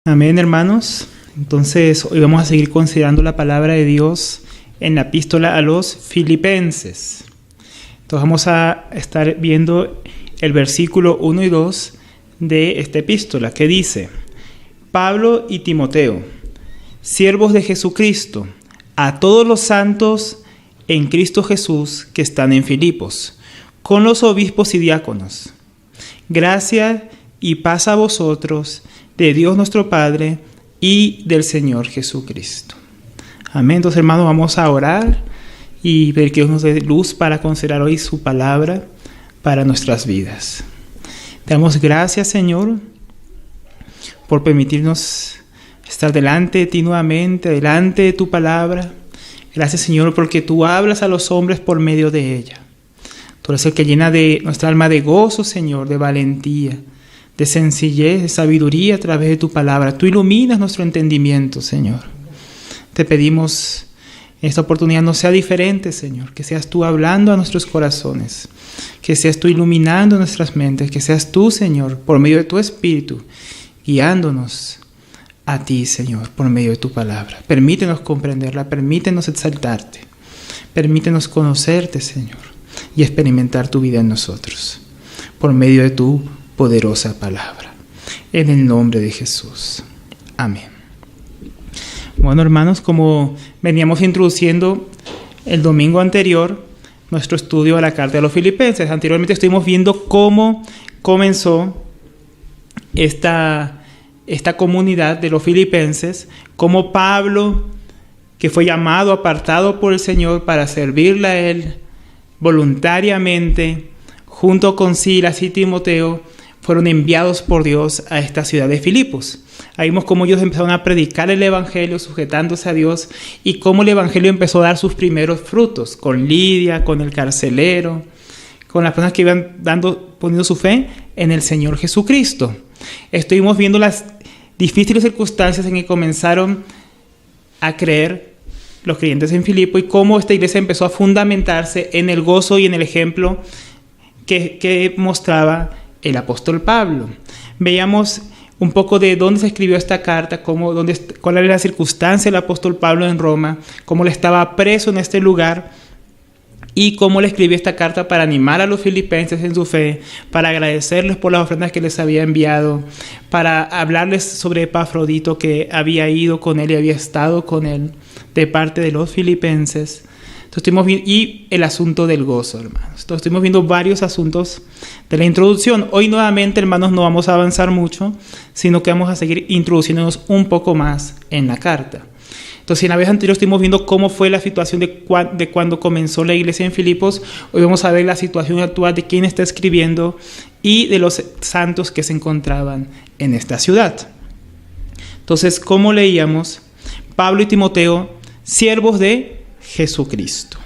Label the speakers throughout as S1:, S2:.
S1: Amén, hermanos. Entonces, hoy vamos a seguir considerando la palabra de Dios en la epístola a los Filipenses. Entonces, vamos a estar viendo el versículo 1 y 2 de esta epístola, que dice: Pablo y Timoteo, siervos de Jesucristo, a todos los santos en Cristo Jesús que están en Filipos, con los obispos y diáconos. Gracia y paz a vosotros, de Dios nuestro Padre y del Señor Jesucristo. Amén. Entonces, hermanos, vamos a orar y ver que Dios nos dé luz para considerar hoy su palabra para nuestras vidas. Te damos gracias, Señor, por permitirnos estar delante de ti nuevamente, delante de tu palabra. Gracias, Señor, porque tú hablas a los hombres por medio de ella. Tú eres el que llena de nuestra alma de gozo, Señor, de valentía, de sencillez, de sabiduría a través de tu palabra. Tú iluminas nuestro entendimiento, Señor. Te pedimos en esta oportunidad no sea diferente, Señor, que seas tú hablando a nuestros corazones, que seas tú iluminando nuestras mentes, que seas tú, Señor, por medio de tu Espíritu, guiándonos a ti, Señor, por medio de tu palabra. Permítenos comprenderla, permítenos exaltarte, permítenos conocerte, Señor, y experimentar tu vida en nosotros, por medio de tu poderosa palabra. En el nombre de Jesús. Amén. Bueno, hermanos, como veníamos introduciendo el domingo anterior nuestro estudio a la carta de los Filipenses, anteriormente estuvimos viendo cómo comenzó esta comunidad de los Filipenses, cómo Pablo, que fue llamado, apartado por el Señor para servirle a Él voluntariamente, junto con Silas y Timoteo, fueron enviados por Dios a esta ciudad de Filipos. Ahí vimos cómo ellos empezaron a predicar el Evangelio sujetándose a Dios y cómo el Evangelio empezó a dar sus primeros frutos con Lidia, con el carcelero, con las personas que iban poniendo su fe en el Señor Jesucristo. Estuvimos viendo las difíciles circunstancias en que comenzaron a creer los creyentes en Filipo y cómo esta iglesia empezó a fundamentarse en el gozo y en el ejemplo que mostraba el apóstol Pablo. Veíamos un poco de dónde se escribió esta carta, cuál era la circunstancia del apóstol Pablo en Roma, cómo él estaba preso en este lugar y cómo le escribió esta carta para animar a los filipenses en su fe, para agradecerles por las ofrendas que les había enviado, para hablarles sobre Epafrodito, que había ido con él y había estado con él de parte de los filipenses. Y el asunto del gozo, hermanos. Entonces, estuvimos viendo varios asuntos de la introducción. Hoy nuevamente, hermanos, no vamos a avanzar mucho, sino que vamos a seguir introduciéndonos un poco más en la carta. Entonces, en la vez anterior estuvimos viendo cómo fue la situación de cuando comenzó la iglesia en Filipos. Hoy vamos a ver la situación actual de quién está escribiendo y de los santos que se encontraban en esta ciudad. Entonces, como leíamos, Pablo y Timoteo, siervos de Jesucristo.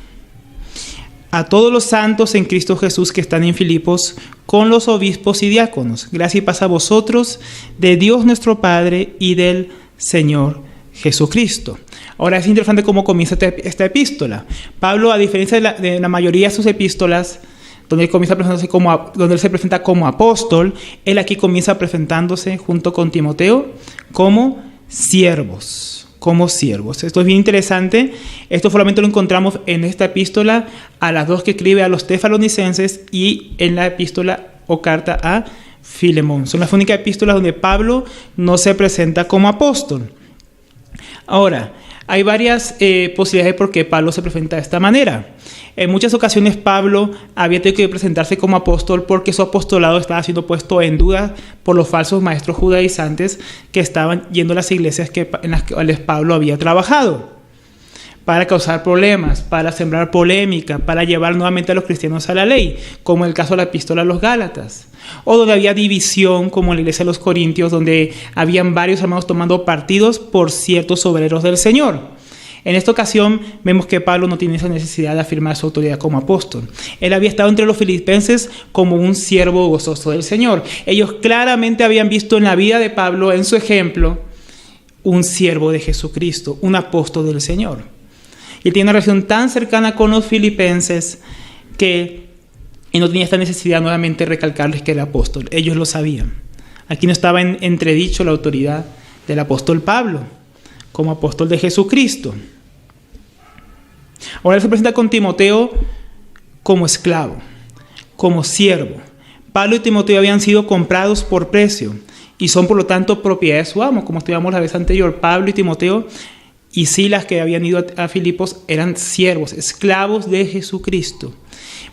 S1: A todos los santos en Cristo Jesús que están en Filipos, con los obispos y diáconos. Gracia y paz a vosotros, de Dios nuestro Padre y del Señor Jesucristo. Ahora es interesante cómo comienza esta epístola. Pablo, a diferencia de la mayoría de sus epístolas, donde él se presenta como apóstol, él aquí comienza presentándose junto con Timoteo como siervos. Esto es bien interesante. Esto solamente lo encontramos en esta epístola a las dos que escribe a los tesalonicenses y en la epístola o carta a Filemón. Son las únicas epístolas donde Pablo no se presenta como apóstol. Ahora, hay varias posibilidades de por qué Pablo se presenta de esta manera. En muchas ocasiones Pablo había tenido que presentarse como apóstol porque su apostolado estaba siendo puesto en duda por los falsos maestros judaizantes que estaban yendo a las iglesias en las cuales Pablo había trabajado, para causar problemas, para sembrar polémica, para llevar nuevamente a los cristianos a la ley, como en el caso de la epístola a los Gálatas, o donde había división, como en la iglesia de los Corintios, donde habían varios hermanos tomando partidos por ciertos obreros del Señor. En esta ocasión vemos que Pablo no tiene esa necesidad de afirmar su autoridad como apóstol. Él había estado entre los filipenses como un siervo gozoso del Señor. Ellos claramente habían visto en la vida de Pablo, en su ejemplo, un siervo de Jesucristo, un apóstol del Señor. Y tiene una relación tan cercana con los filipenses que no tenía esta necesidad nuevamente de recalcarles que era apóstol. Ellos lo sabían. Aquí no estaba en entredicho la autoridad del apóstol Pablo, como apóstol de Jesucristo. Ahora él se presenta con Timoteo como esclavo, como siervo. Pablo y Timoteo habían sido comprados por precio y son por lo tanto propiedad de su amo. Como estudiamos la vez anterior, Pablo y Timoteo y Silas, que habían ido a Filipos, eran siervos, esclavos de Jesucristo,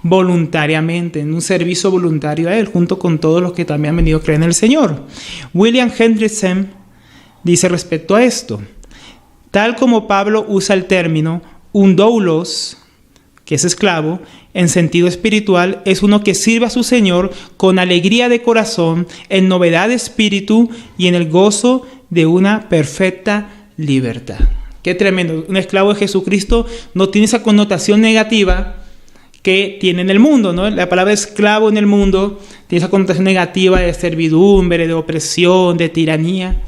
S1: voluntariamente, en un servicio voluntario a él, junto con todos los que también han venido a creer en el Señor. William Hendrickson dice respecto a esto: tal como Pablo usa el término un doulos, que es esclavo, en sentido espiritual, es uno que sirve a su Señor con alegría de corazón, en novedad de espíritu y en el gozo de una perfecta libertad. Qué tremendo. Un esclavo de Jesucristo no tiene esa connotación negativa que tiene en el mundo, ¿no? La palabra esclavo en el mundo tiene esa connotación negativa de servidumbre, de opresión, de tiranía.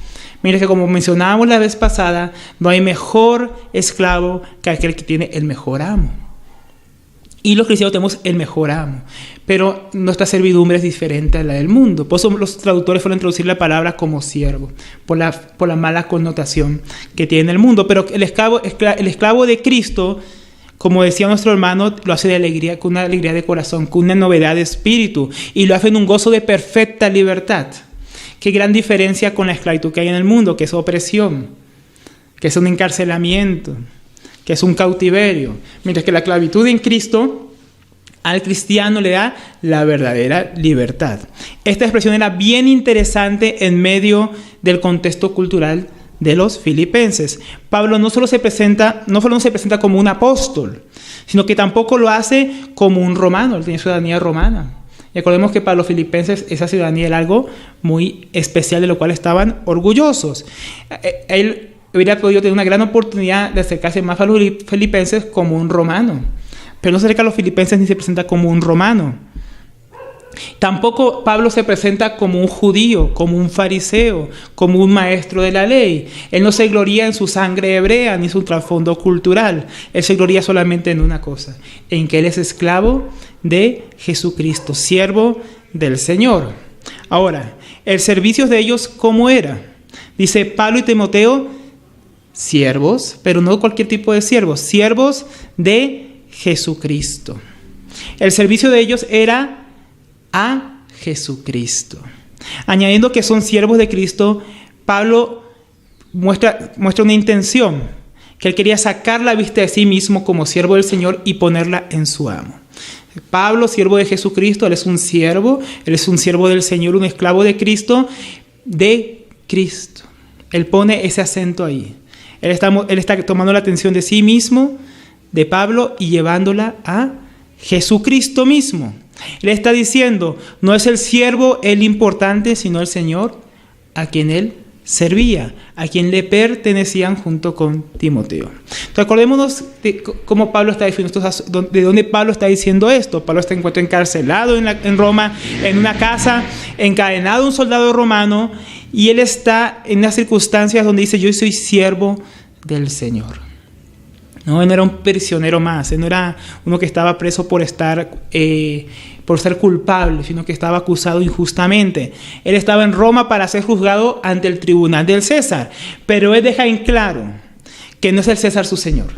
S1: Mira que, como mencionábamos la vez pasada, no hay mejor esclavo que aquel que tiene el mejor amo. Y los cristianos tenemos el mejor amo, pero nuestra servidumbre es diferente a la del mundo. Por eso los traductores fueron a introducir la palabra como siervo, por la mala connotación que tiene el mundo. Pero el esclavo de Cristo, como decía nuestro hermano, lo hace de alegría, con una alegría de corazón, con una novedad de espíritu, y lo hace en un gozo de perfecta libertad. Qué gran diferencia con la esclavitud que hay en el mundo, que es opresión, que es un encarcelamiento, que es un cautiverio. Mientras que la esclavitud en Cristo al cristiano le da la verdadera libertad. Esta expresión era bien interesante en medio del contexto cultural de los filipenses. Pablo no solo se presenta como un apóstol, sino que tampoco lo hace como un romano. Él tenía ciudadanía romana. Y recordemos que para los filipenses esa ciudadanía era algo muy especial, de lo cual estaban orgullosos. Él hubiera podido tener una gran oportunidad de acercarse más a los filipenses como un romano, pero no se acerca a los filipenses ni se presenta como un romano. Tampoco Pablo se presenta como un judío, como un fariseo, como un maestro de la ley. Él no se gloría en su sangre hebrea ni su trasfondo cultural. Él se gloría solamente en una cosa, en que él es esclavo de Jesucristo, siervo del Señor. Ahora, el servicio de ellos, ¿cómo era? Dice Pablo y Timoteo, siervos, pero no cualquier tipo de siervos, siervos de Jesucristo. El servicio de ellos era a Jesucristo. Añadiendo que son siervos de Cristo, Pablo muestra una intención, que él quería sacar la vista de sí mismo como siervo del Señor y ponerla en su amo. Pablo, siervo de Jesucristo, él es un siervo del Señor, un esclavo de Cristo, Él pone ese acento ahí. Él está tomando la atención de sí mismo, de Pablo, y llevándola a Jesucristo mismo. Él está diciendo, no es el siervo el importante, sino el Señor a quien él servía, a quien le pertenecían junto con Timoteo. Entonces, acordémonos de cómo Pablo está diciendo esto, de dónde Pablo está diciendo esto. Pablo está encarcelado en Roma, en una casa, encadenado a un soldado romano, y él está en unas circunstancias donde dice, yo soy siervo del Señor. No, él no era un prisionero más, él no era uno que estaba preso por ser culpable, sino que estaba acusado injustamente. Él estaba en Roma para ser juzgado ante el tribunal del César, pero él deja en claro que no es el César su señor.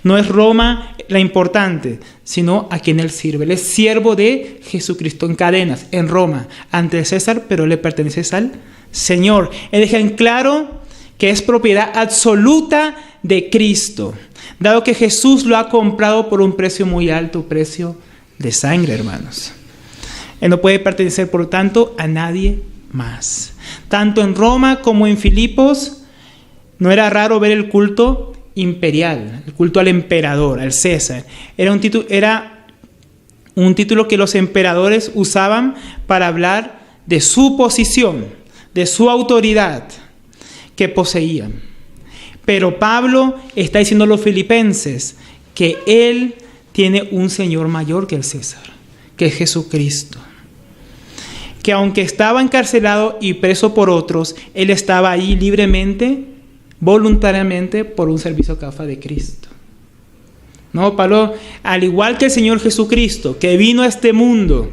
S1: No es Roma la importante, sino a quien él sirve. Él es siervo de Jesucristo en cadenas, en Roma, ante el César, pero le pertenece al Señor. Él deja en claro que es propiedad absoluta de Cristo, dado que Jesús lo ha comprado por un precio muy alto, precio de sangre, hermanos. Él no puede pertenecer, por lo tanto, a nadie más. Tanto en Roma como en Filipos, no era raro ver el culto imperial, el culto al emperador, al César. Era un título que los emperadores usaban para hablar de su posición, de su autoridad que poseían. Pero Pablo está diciendo a los filipenses que él tiene un Señor mayor que el César, que es Jesucristo. Que aunque estaba encarcelado y preso por otros, él estaba ahí libremente, voluntariamente, por un servicio a causa de Cristo. No, Pablo, al igual que el Señor Jesucristo, que vino a este mundo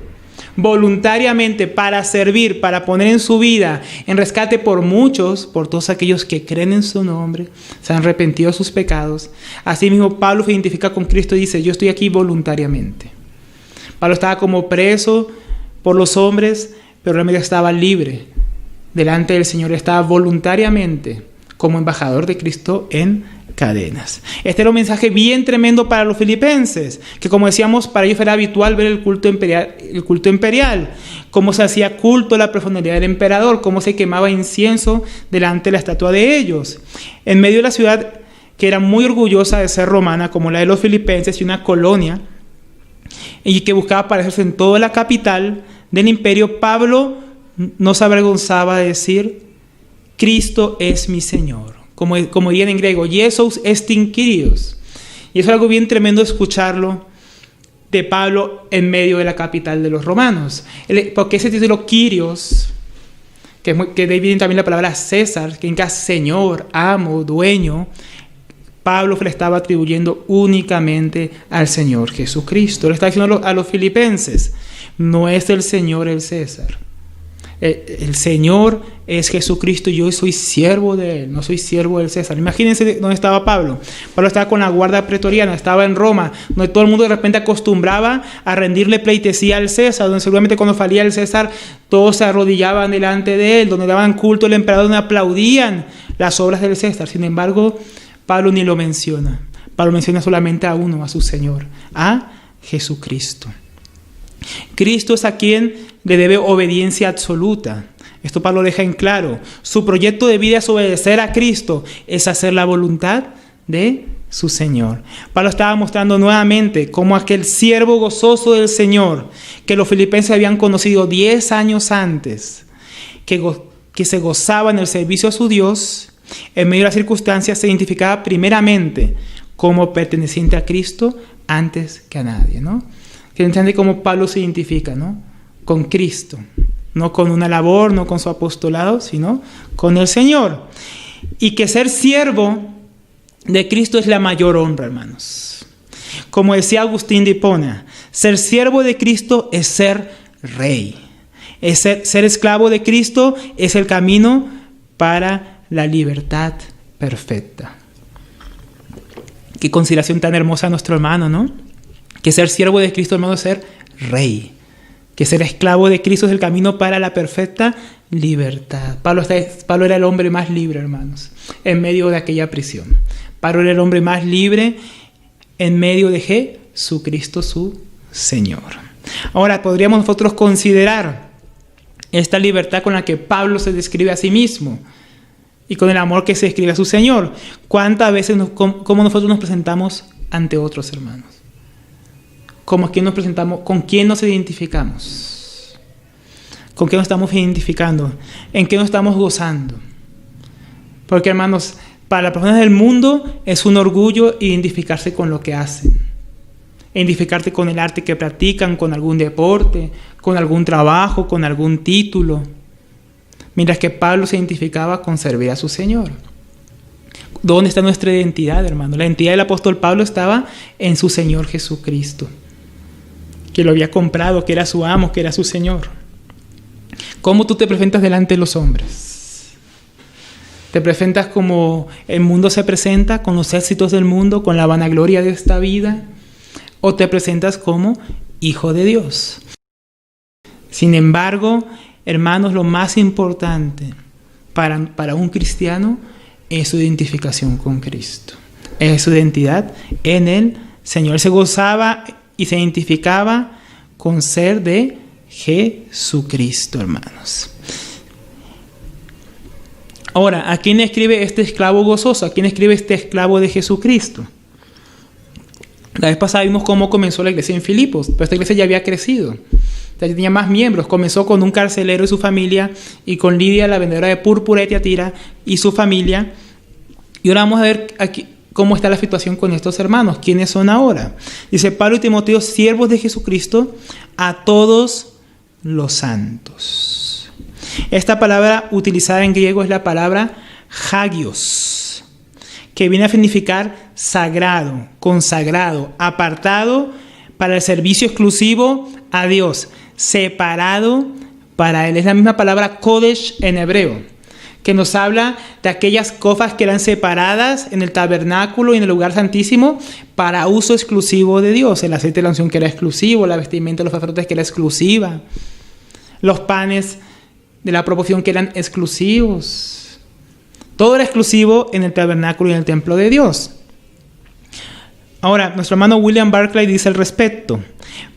S1: voluntariamente para servir, para poner en su vida en rescate por muchos, por todos aquellos que creen en su nombre, se han arrepentido de sus pecados. Asimismo, Pablo se identifica con Cristo y dice, yo estoy aquí voluntariamente. Pablo estaba como preso por los hombres, pero realmente estaba libre delante del Señor, estaba voluntariamente como embajador de Cristo en cadenas. Este era un mensaje bien tremendo para los filipenses, que como decíamos, para ellos era habitual ver el culto imperial, cómo se hacía culto a la personalidad del emperador, cómo se quemaba incienso delante de la estatua de ellos. En medio de la ciudad que era muy orgullosa de ser romana, como la de los filipenses, y una colonia, y que buscaba parecerse en toda la capital del imperio, Pablo no se avergonzaba de decir, Cristo es mi Señor. Como dirían en griego, Jesus estin Kyrios. Y eso es algo bien tremendo escucharlo de Pablo en medio de la capital de los romanos. Porque ese título Kyrios, que de ahí viene también la palabra César, que significa Señor, amo, dueño, Pablo le estaba atribuyendo únicamente al Señor Jesucristo. Le está diciendo a los filipenses, no es el Señor el César. El Señor es Jesucristo y yo soy siervo de Él, no soy siervo del César. Imagínense dónde estaba Pablo. Pablo estaba con la guardia pretoriana, estaba en Roma, donde todo el mundo de repente acostumbraba a rendirle pleitesía al César, donde seguramente cuando fallía el César todos se arrodillaban delante de Él, donde daban culto al emperador, donde aplaudían las obras del César. Sin embargo, Pablo ni lo menciona. Pablo menciona solamente a uno, a su Señor, a Jesucristo. Cristo es a quien le debe obediencia absoluta. Esto Pablo deja en claro. Su proyecto de vida es obedecer a Cristo, es hacer la voluntad de su Señor. Pablo estaba mostrando nuevamente cómo aquel siervo gozoso del Señor, que los filipenses habían conocido 10 años antes, que se gozaba en el servicio a su Dios, en medio de las circunstancias se identificaba primeramente como perteneciente a Cristo antes que a nadie, ¿no? Que entiende cómo Pablo se identifica, ¿no? Con Cristo, no con una labor, no con su apostolado, sino con el Señor. Y que ser siervo de Cristo es la mayor honra, hermanos. Como decía Agustín de Hipona, ser siervo de Cristo es ser rey. Ser esclavo de Cristo es el camino para la libertad perfecta. Qué consideración tan hermosa nuestro hermano, ¿no? Que ser siervo de Cristo, hermano, es ser rey. Que ser esclavo de Cristo es el camino para la perfecta libertad. Pablo era el hombre más libre, hermanos, en medio de aquella prisión. Pablo era el hombre más libre en medio de Jesucristo, su Señor. Ahora, podríamos nosotros considerar esta libertad con la que Pablo se describe a sí mismo y con el amor que se describe a su Señor. ¿Cuántas veces, cómo nosotros nos presentamos ante otros hermanos? ¿Cómo es que nos presentamos? ¿Con quién nos identificamos? ¿Con qué nos estamos identificando? ¿En qué nos estamos gozando? Porque, hermanos, para las personas del mundo es un orgullo identificarse con lo que hacen. Identificarte con el arte que practican, con algún deporte, con algún trabajo, con algún título. Mientras que Pablo se identificaba con servir a su Señor. ¿Dónde está nuestra identidad, hermano? La identidad del apóstol Pablo estaba en su Señor Jesucristo, que lo había comprado, que era su amo, que era su Señor. ¿Cómo tú te presentas delante de los hombres? ¿Te presentas como el mundo se presenta, con los éxitos del mundo, con la vanagloria de esta vida? ¿O te presentas como hijo de Dios? Sin embargo, hermanos, lo más importante para un cristiano es su identificación con Cristo. Es su identidad en el Señor. Él se gozaba y se identificaba con ser de Jesucristo, hermanos. Ahora, ¿a quién escribe este esclavo gozoso? ¿A quién escribe este esclavo de Jesucristo? La vez pasada vimos cómo comenzó la iglesia en Filipos, pero esta iglesia ya había crecido. Ya tenía más miembros. Comenzó con un carcelero y su familia, y con Lidia, la vendedora de púrpura de Tiatira, y su familia. Y ahora vamos a ver aquí cómo está la situación con estos hermanos. ¿Quiénes son ahora? Dice Pablo y Timoteo, siervos de Jesucristo, a todos los santos. Esta palabra utilizada en griego es la palabra hagios, que viene a significar sagrado, consagrado, apartado para el servicio exclusivo a Dios, separado para Él. Es la misma palabra Kodesh en hebreo, que nos habla de aquellas cosas que eran separadas en el tabernáculo y en el lugar santísimo para uso exclusivo de Dios. El aceite de la unción que era exclusivo, la vestimenta de los sacerdotes que era exclusiva, los panes de la proporción que eran exclusivos. Todo era exclusivo en el tabernáculo y en el templo de Dios. Ahora, nuestro hermano William Barclay dice al respecto: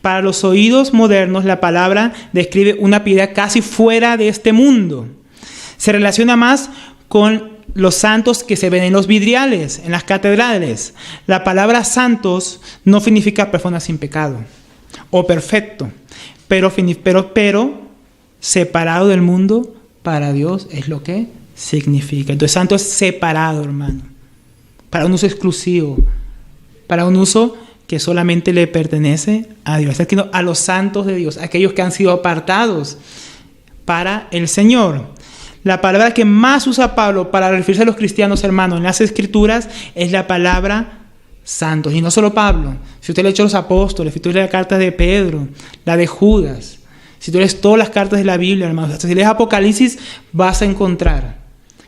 S1: para los oídos modernos, la palabra describe una piedad casi fuera de este mundo. Se relaciona más con los santos que se ven en los vidriales, en las catedrales. La palabra santos no significa persona sin pecado o perfecto, pero separado del mundo para Dios es lo que significa. Entonces, santo es separado, hermano, para un uso exclusivo, para un uso que solamente le pertenece a Dios. Está escrito a los santos de Dios, aquellos que han sido apartados para el Señor. La palabra que más usa Pablo para referirse a los cristianos, hermanos, en las Escrituras es la palabra santos. Y no solo Pablo. Si usted lee los apóstoles, si usted lee la carta de Pedro, la de Judas, si tú lees todas las cartas de la Biblia, hermanos, hasta si lees Apocalipsis, vas a encontrar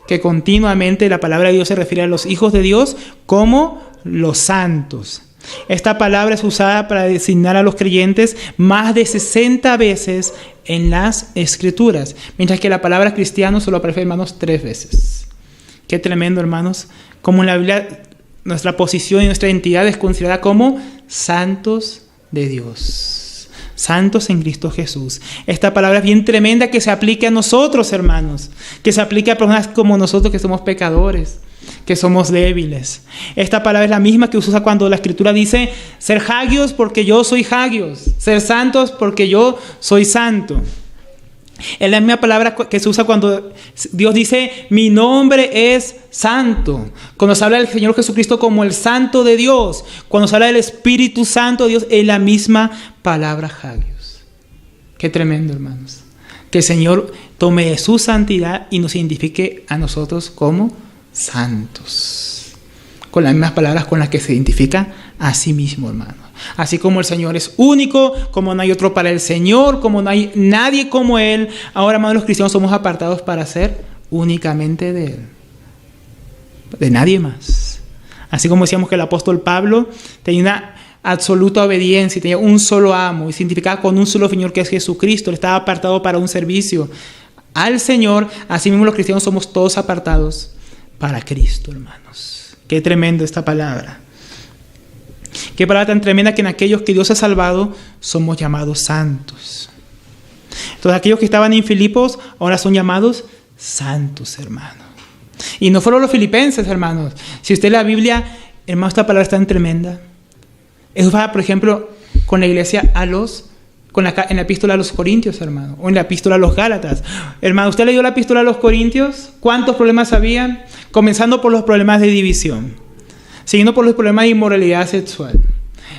S1: que continuamente la palabra de Dios se refiere a los hijos de Dios como los santos. Esta palabra es usada para designar a los creyentes más de 60 veces en las Escrituras, mientras que la palabra cristiano solo aparece, hermanos, 3 veces. Qué tremendo, hermanos, como en la Biblia nuestra posición y nuestra identidad es considerada como santos de Dios, santos en Cristo Jesús. Esta palabra es bien tremenda que se aplique a nosotros, hermanos, que se aplique a personas como nosotros que somos pecadores, que somos débiles. Esta palabra es la misma que se usa cuando la Escritura dice ser hagios porque yo soy hagios, ser santos porque yo soy santo. Es la misma palabra que se usa cuando Dios dice mi nombre es santo. Cuando se habla del Señor Jesucristo como el santo de Dios, cuando se habla del Espíritu Santo de Dios, es la misma palabra hagios. Qué tremendo, hermanos. Que el Señor tome de su santidad y nos identifique a nosotros como santos, con las mismas palabras con las que se identifica a sí mismo, hermano. Así como el Señor es único, como no hay otro para el Señor, como no hay nadie como Él, ahora, hermanos, los cristianos somos apartados para ser únicamente de Él, de nadie más. Así como decíamos que el apóstol Pablo tenía una absoluta obediencia y tenía un solo amo y se identificaba con un solo Señor que es Jesucristo, él estaba apartado para un servicio al Señor. Así mismo los cristianos somos todos apartados para Cristo, hermanos. Qué tremendo esta palabra. Qué palabra tan tremenda, que en aquellos que Dios ha salvado somos llamados santos. Entonces aquellos que estaban en Filipos ahora son llamados santos, hermanos. Y no fueron los filipenses, hermanos. Si usted lee la Biblia, hermano, esta palabra es tan tremenda. Eso va, por ejemplo, con la iglesia en la epístola a los Corintios, hermano, o en la epístola a los Gálatas. Hermano, ¿usted leyó la epístola a los Corintios? ¿Cuántos problemas había? Comenzando por los problemas de división, siguiendo por los problemas de inmoralidad sexual,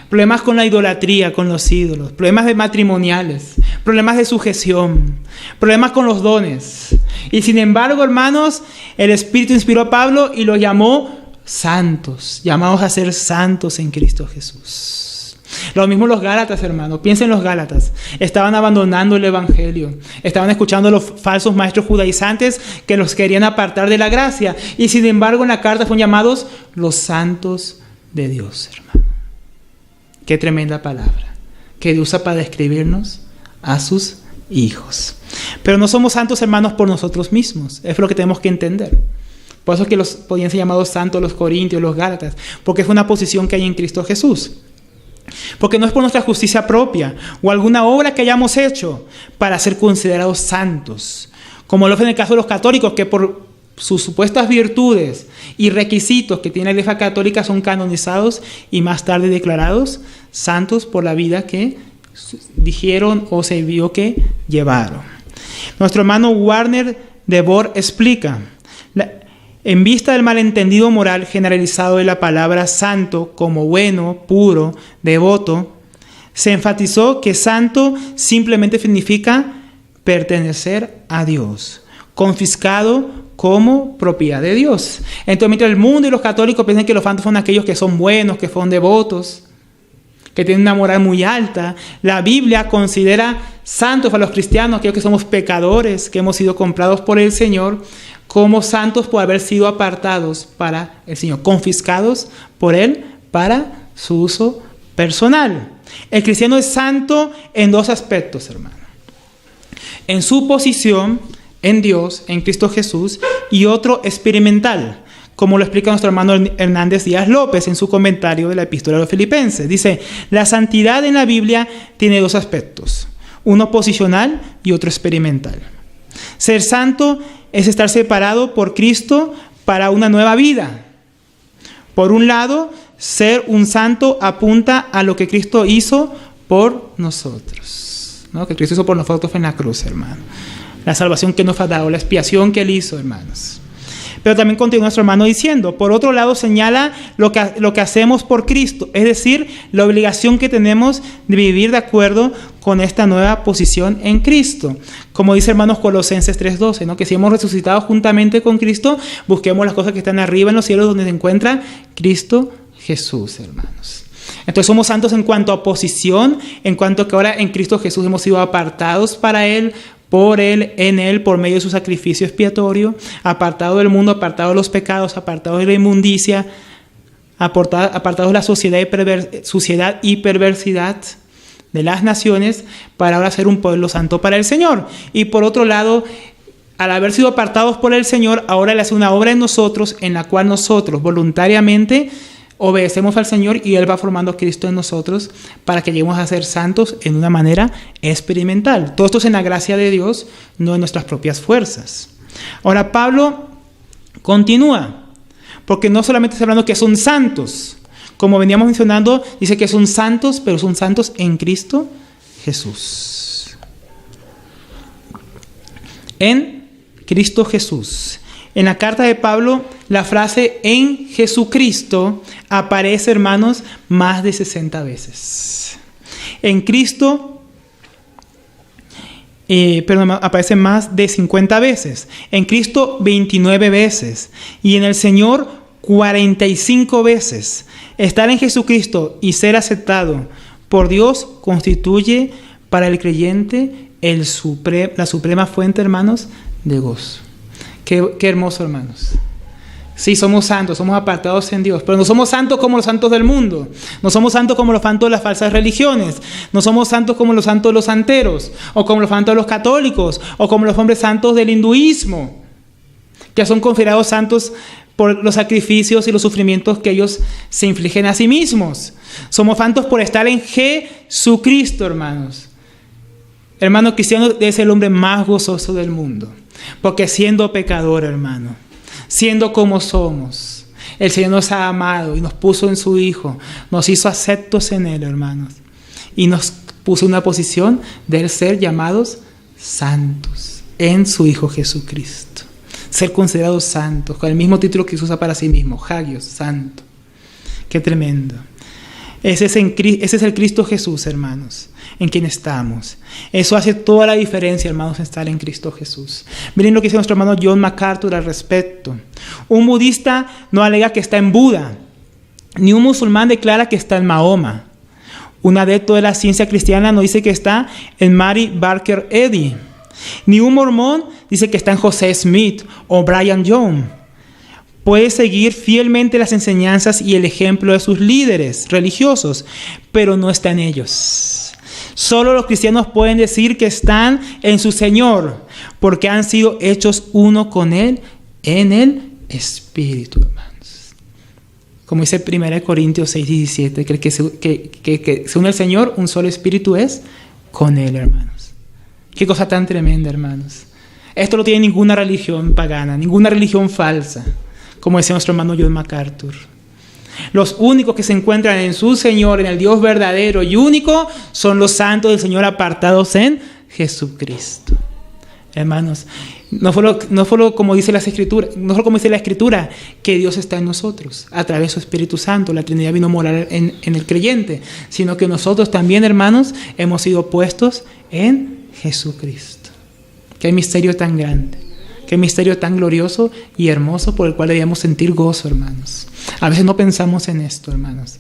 S1: problemas con la idolatría, con los ídolos, problemas de matrimoniales, problemas de sujeción, problemas con los dones. Y sin embargo, hermanos, el Espíritu inspiró a Pablo y lo llamó santos, llamados a ser santos en Cristo Jesús. Lo mismo los Gálatas, hermanos. Piensen en los Gálatas. Estaban abandonando el Evangelio. Estaban escuchando a los falsos maestros judaizantes que los querían apartar de la gracia. Y sin embargo, en la carta fueron llamados los santos de Dios, hermano. Qué tremenda palabra que Dios usa para describirnos a sus hijos. Pero no somos santos, hermanos, por nosotros mismos. Es lo que tenemos que entender. Por eso es que los podían ser llamados santos los Corintios, los Gálatas, porque es una posición que hay en Cristo Jesús. Porque no es por nuestra justicia propia o alguna obra que hayamos hecho para ser considerados santos, como lo fue en el caso de los católicos, que por sus supuestas virtudes y requisitos que tiene la Iglesia Católica son canonizados y más tarde declarados santos por la vida que dijeron o se vio que llevaron. Nuestro hermano Warner de Boer explica: en vista del malentendido moral generalizado de la palabra santo como bueno, puro, devoto, se enfatizó que santo simplemente significa pertenecer a Dios, confiscado como propiedad de Dios. Entonces, mientras el mundo y los católicos piensan que los santos son aquellos que son buenos, que son devotos, que tienen una moral muy alta. La Biblia considera santos a los cristianos, aquellos que somos pecadores, que hemos sido comprados por el Señor, como santos por haber sido apartados para el Señor, confiscados por Él para su uso personal. El cristiano es santo en dos aspectos, hermano. En su posición en Dios, en Cristo Jesús, y otro experimental, como lo explica nuestro hermano Hernández Díaz López en su comentario de la Epístola a los Filipenses. Dice, la santidad en la Biblia tiene dos aspectos, uno posicional y otro experimental. Ser santo es estar separado por Cristo para una nueva vida. Por un lado, ser un santo apunta a lo que Cristo hizo por nosotros, ¿no? Que Cristo hizo por nosotros en la cruz, hermano. La salvación que nos ha dado, la expiación que Él hizo, hermanos. Pero también continúa nuestro hermano diciendo, por otro lado señala lo que hacemos por Cristo, es decir, la obligación que tenemos de vivir de acuerdo con esta nueva posición en Cristo. Como dice hermanos Colosenses 3:12, ¿no? Que si hemos resucitado juntamente con Cristo, busquemos las cosas que están arriba en los cielos donde se encuentra Cristo Jesús, hermanos. Entonces somos santos en cuanto a posición, en cuanto a que ahora en Cristo Jesús hemos sido apartados para Él, por Él, en Él, por medio de su sacrificio expiatorio, apartado del mundo, apartado de los pecados, apartado de la inmundicia, apartado de la suciedad y perversidad de las naciones, para ahora ser un pueblo santo para el Señor. Y por otro lado, al haber sido apartados por el Señor, ahora Él hace una obra en nosotros, en la cual nosotros voluntariamente obedecemos al Señor y Él va formando a Cristo en nosotros para que lleguemos a ser santos en una manera experimental. Todo esto es en la gracia de Dios, no en nuestras propias fuerzas. Ahora Pablo continúa, porque no solamente está hablando que son santos, como veníamos mencionando, dice que son santos, pero son santos en Cristo Jesús. En Cristo Jesús. En la carta de Pablo, la frase en Jesucristo aparece, hermanos, más de 60 veces. En Cristo, aparece más de 50 veces. En Cristo, 29 veces. Y en el Señor, 45 veces. Estar en Jesucristo y ser aceptado por Dios constituye para el creyente la suprema fuente, hermanos, de gozo. Qué hermoso, hermanos. Sí, somos santos, somos apartados en Dios, pero no somos santos como los santos del mundo. No somos santos como los santos de las falsas religiones. No somos santos como los santos de los santeros, o como los santos de los católicos, o como los hombres santos del hinduismo, que son considerados santos por los sacrificios y los sufrimientos que ellos se infligen a sí mismos. Somos santos por estar en Jesucristo, hermanos. Hermano cristiano es el hombre más gozoso del mundo. Porque siendo pecador, hermano, siendo como somos, el Señor nos ha amado y nos puso en su Hijo, nos hizo aceptos en Él, hermanos, y nos puso en una posición de ser llamados santos en su Hijo Jesucristo. Ser considerados santos, con el mismo título que se usa para sí mismo, Hagios, santo. Qué tremendo. Ese es el Cristo Jesús, hermanos, en quien estamos. Eso hace toda la diferencia, hermanos, estar en Cristo Jesús. Miren lo que dice nuestro hermano John MacArthur al respecto. Un budista no alega que está en Buda, ni un musulmán declara que está en Mahoma. Un adepto de la ciencia cristiana no dice que está en Mary Baker Eddy, ni un mormón dice que está en José Smith o Brian Young. Puede seguir fielmente las enseñanzas y el ejemplo de sus líderes religiosos, pero no está en ellos. Solo los cristianos pueden decir que están en su Señor, porque han sido hechos uno con Él en el Espíritu, hermanos. Como dice 1 Corintios 6:17, que el que se une al Señor, un solo espíritu es con Él, hermanos. Qué cosa tan tremenda, hermanos. Esto no tiene ninguna religión pagana, ninguna religión falsa, como decía nuestro hermano John MacArthur. Los únicos que se encuentran en su Señor, en el Dios verdadero y único, son los santos del Señor apartados en Jesucristo. Hermanos, no solo como dice la Escritura, que Dios está en nosotros, a través de su Espíritu Santo, la Trinidad vino a morar en el creyente, sino que nosotros también, hermanos, hemos sido puestos en Jesucristo. Qué misterio tan grande. Qué misterio tan glorioso y hermoso por el cual debíamos sentir gozo, hermanos. A veces no pensamos en esto, hermanos.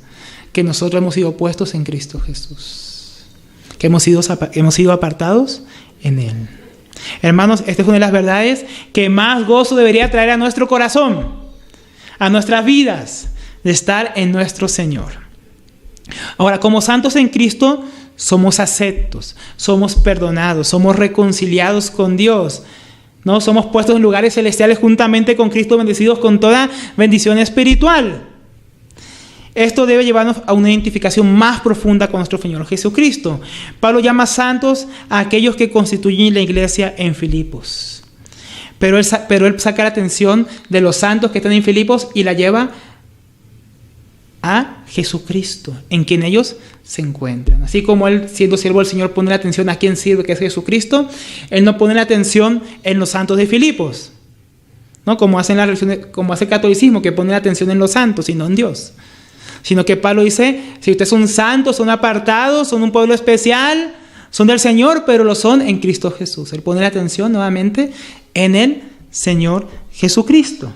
S1: que nosotros hemos sido puestos en Cristo Jesús, que hemos sido apartados en Él. Hermanos, esta es una de las verdades que más gozo debería traer a nuestro corazón, a nuestras vidas, de estar en nuestro Señor. Ahora, como santos en Cristo, somos aceptos, somos perdonados, somos reconciliados con Dios, ¿no? Somos puestos en lugares celestiales juntamente con Cristo, bendecidos con toda bendición espiritual. Esto debe llevarnos a una identificación más profunda con nuestro Señor Jesucristo. Pablo llama santos a aquellos que constituyen la iglesia en Filipos. Pero él saca la atención de los santos que están en Filipos y la lleva a Jesucristo, en quien ellos se encuentran. Así como él, siendo siervo del Señor, pone la atención a quien sirve, que es Jesucristo, él no pone la atención en los santos de Filipos, ¿no? Como hace el catolicismo, que pone la atención en los santos, sino en Dios. Sino que Pablo dice, si ustedes son santos, son apartados, son un pueblo especial, son del Señor, pero lo son en Cristo Jesús. Él pone la atención nuevamente en el Señor Jesucristo.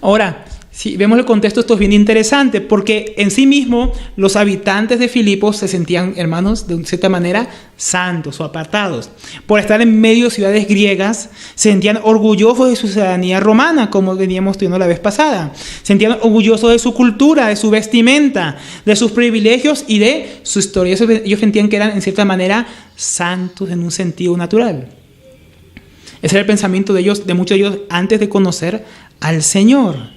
S1: Ahora, si vemos el contexto, esto es bien interesante, porque en sí mismo los habitantes de Filipos se sentían, hermanos, de cierta manera santos o apartados. Por estar en medio de ciudades griegas, se sentían orgullosos de su ciudadanía romana, como veníamos viendo la vez pasada. Se sentían orgullosos de su cultura, de su vestimenta, de sus privilegios y de su historia. Ellos sentían que eran, en cierta manera, santos en un sentido natural. Ese era el pensamiento de ellos, de muchos de ellos, antes de conocer al Señor.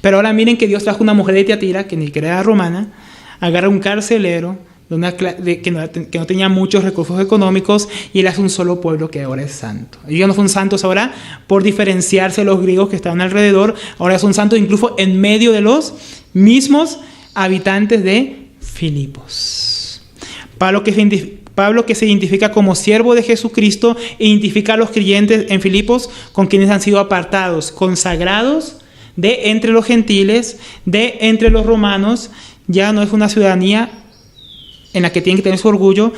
S1: Pero ahora miren que Dios trajo una mujer de Tiatira, que ni siquiera era romana, agarra un carcelero que no tenía muchos recursos económicos, y él hace un solo pueblo que ahora es santo. Ellos no son santos ahora por diferenciarse de los griegos que estaban alrededor, ahora son santos incluso en medio de los mismos habitantes de Filipos. Pablo, que se identifica como siervo de Jesucristo, identifica a los creyentes en Filipos con quienes han sido apartados, consagrados de entre los gentiles, de entre los romanos. Ya no es una ciudadanía en la que tienen que tener su orgullo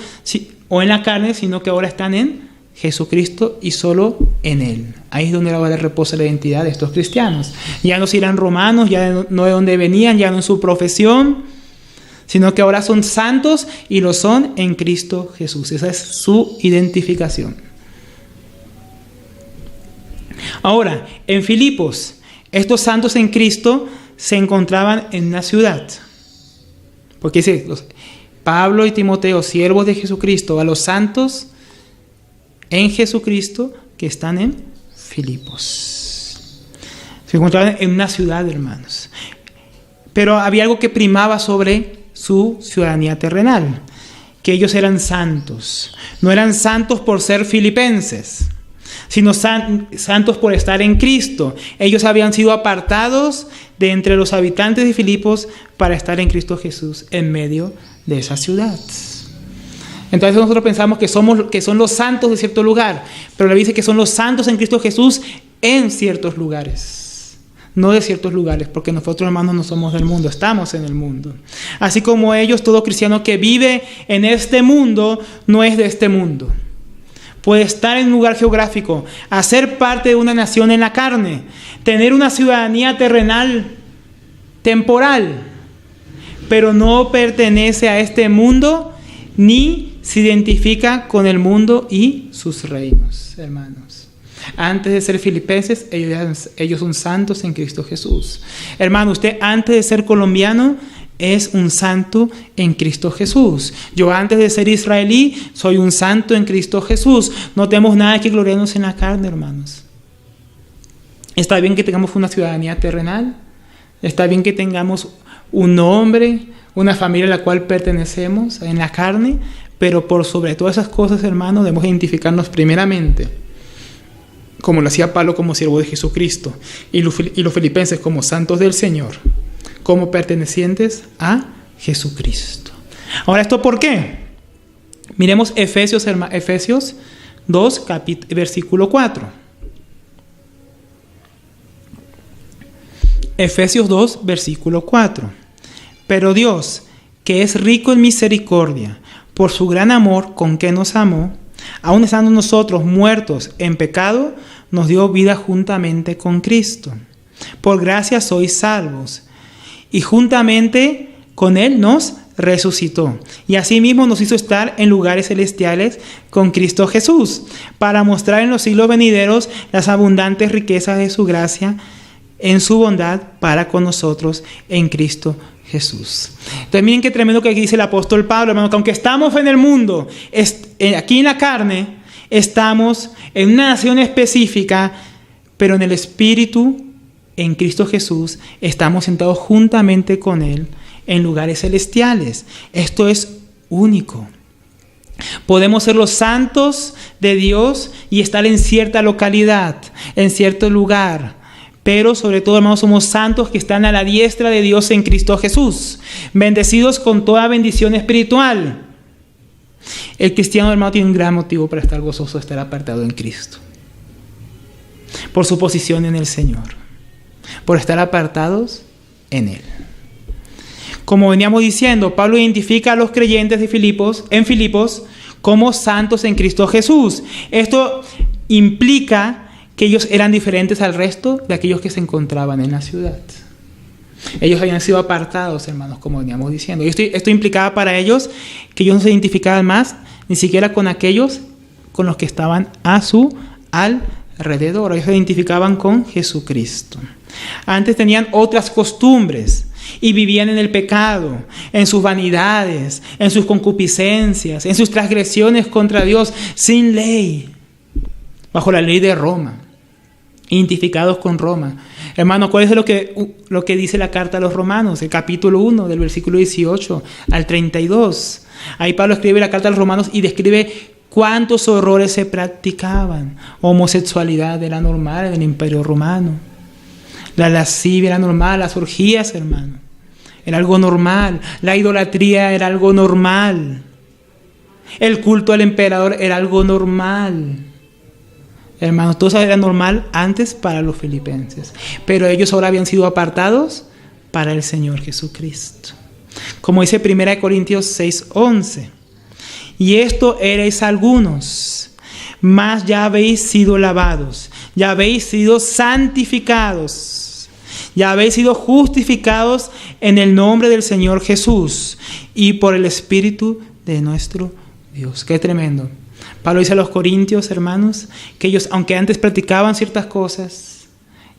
S1: o en la carne, sino que ahora están en Jesucristo y solo en Él. Ahí es donde ahora reposa la identidad de estos cristianos. Ya no serán romanos, ya no de donde venían, ya no en su profesión, sino que ahora son santos y lo son en Cristo Jesús. Esa es su identificación. Ahora, en Filipos, estos santos en Cristo se encontraban en una ciudad. Porque dice, Pablo y Timoteo, siervos de Jesucristo, a los santos en Jesucristo que están en Filipos. Se encontraban en una ciudad, hermanos. Pero había algo que primaba sobre su ciudadanía terrenal, que ellos eran santos. No eran santos por ser filipenses, sino santos por estar en Cristo. Ellos habían sido apartados de entre los habitantes de Filipos para estar en Cristo Jesús en medio de esa ciudad. Entonces nosotros pensamos que son los santos de cierto lugar, pero la Biblia dice que son los santos en Cristo Jesús en ciertos lugares, no de ciertos lugares, porque nosotros, hermanos, no somos del mundo, estamos en el mundo. Así como ellos, todo cristiano que vive en este mundo no es de este mundo. Puede estar en un lugar geográfico, hacer parte de una nación en la carne, tener una ciudadanía terrenal, temporal, pero no pertenece a este mundo ni se identifica con el mundo y sus reinos, hermanos. Antes de ser filipenses, ellos son santos en Cristo Jesús. Hermano, usted antes de ser colombiano es un santo en Cristo Jesús. Yo antes de ser israelí soy un santo en Cristo Jesús. No tenemos nada que gloriarnos en la carne, hermanos. Está bien que tengamos una ciudadanía terrenal. Está bien que tengamos un nombre, una familia a la cual pertenecemos en la carne. Pero por sobre todas esas cosas, hermanos, debemos identificarnos primeramente, como lo hacía Pablo como siervo de Jesucristo, y los filipenses como santos del Señor, como pertenecientes a Jesucristo. Ahora, ¿esto por qué? Miremos Efesios 2, versículo 4. Efesios 2, versículo 4. Pero Dios, que es rico en misericordia, por su gran amor con que nos amó, aun estando nosotros muertos en pecado, nos dio vida juntamente con Cristo. Por gracia sois salvos. y juntamente con Él nos resucitó. Y asimismo nos hizo estar en lugares celestiales con Cristo Jesús, para mostrar en los siglos venideros las abundantes riquezas de su gracia en su bondad para con nosotros en Cristo Jesús. Entonces miren qué tremendo que aquí dice el apóstol Pablo, hermano, que aunque estamos en el mundo, aquí en la carne, estamos en una nación específica, pero en el Espíritu, en Cristo Jesús, estamos sentados juntamente con Él en lugares celestiales. Esto es único. Podemos ser los santos de Dios y estar en cierta localidad, en cierto lugar, pero sobre todo, hermanos, somos santos que están a la diestra de Dios en Cristo Jesús, bendecidos con toda bendición espiritual. El cristiano, hermano, tiene un gran motivo para estar gozoso, estar apartado en Cristo, por su posición en el Señor, por estar apartados en Él. Como veníamos diciendo, Pablo identifica a los creyentes de Filipos como santos en Cristo Jesús. Esto implica que ellos eran diferentes al resto de aquellos que se encontraban en la ciudad. Ellos habían sido apartados, hermanos, como veníamos diciendo. Y esto implicaba para ellos que ellos no se identificaban más ni siquiera con aquellos con los que estaban a su alrededor. Ellos se identificaban con Jesucristo. Antes tenían otras costumbres y vivían en el pecado, en sus vanidades, en sus concupiscencias, en sus transgresiones contra Dios, sin ley, bajo la ley de Roma, identificados con Roma. Hermano, ¿cuál es lo que dice la carta a los Romanos? El capítulo 1, del versículo 18 al 32. Ahí Pablo escribe la carta a los Romanos y describe cuántos horrores se practicaban. Homosexualidad era normal en el Imperio Romano. La lascivia era normal, las orgías, hermano, era algo normal. La idolatría era algo normal. El culto al emperador era algo normal. Hermanos, todo eso era normal antes para los filipenses, pero ellos ahora habían sido apartados para el Señor Jesucristo. Como dice 1 Corintios 6:11, y esto erais algunos, mas ya habéis sido lavados, ya habéis sido santificados, ya habéis sido justificados en el nombre del Señor Jesús y por el Espíritu de nuestro Dios. Qué tremendo. Pablo dice a los corintios, hermanos, que ellos, aunque antes practicaban ciertas cosas,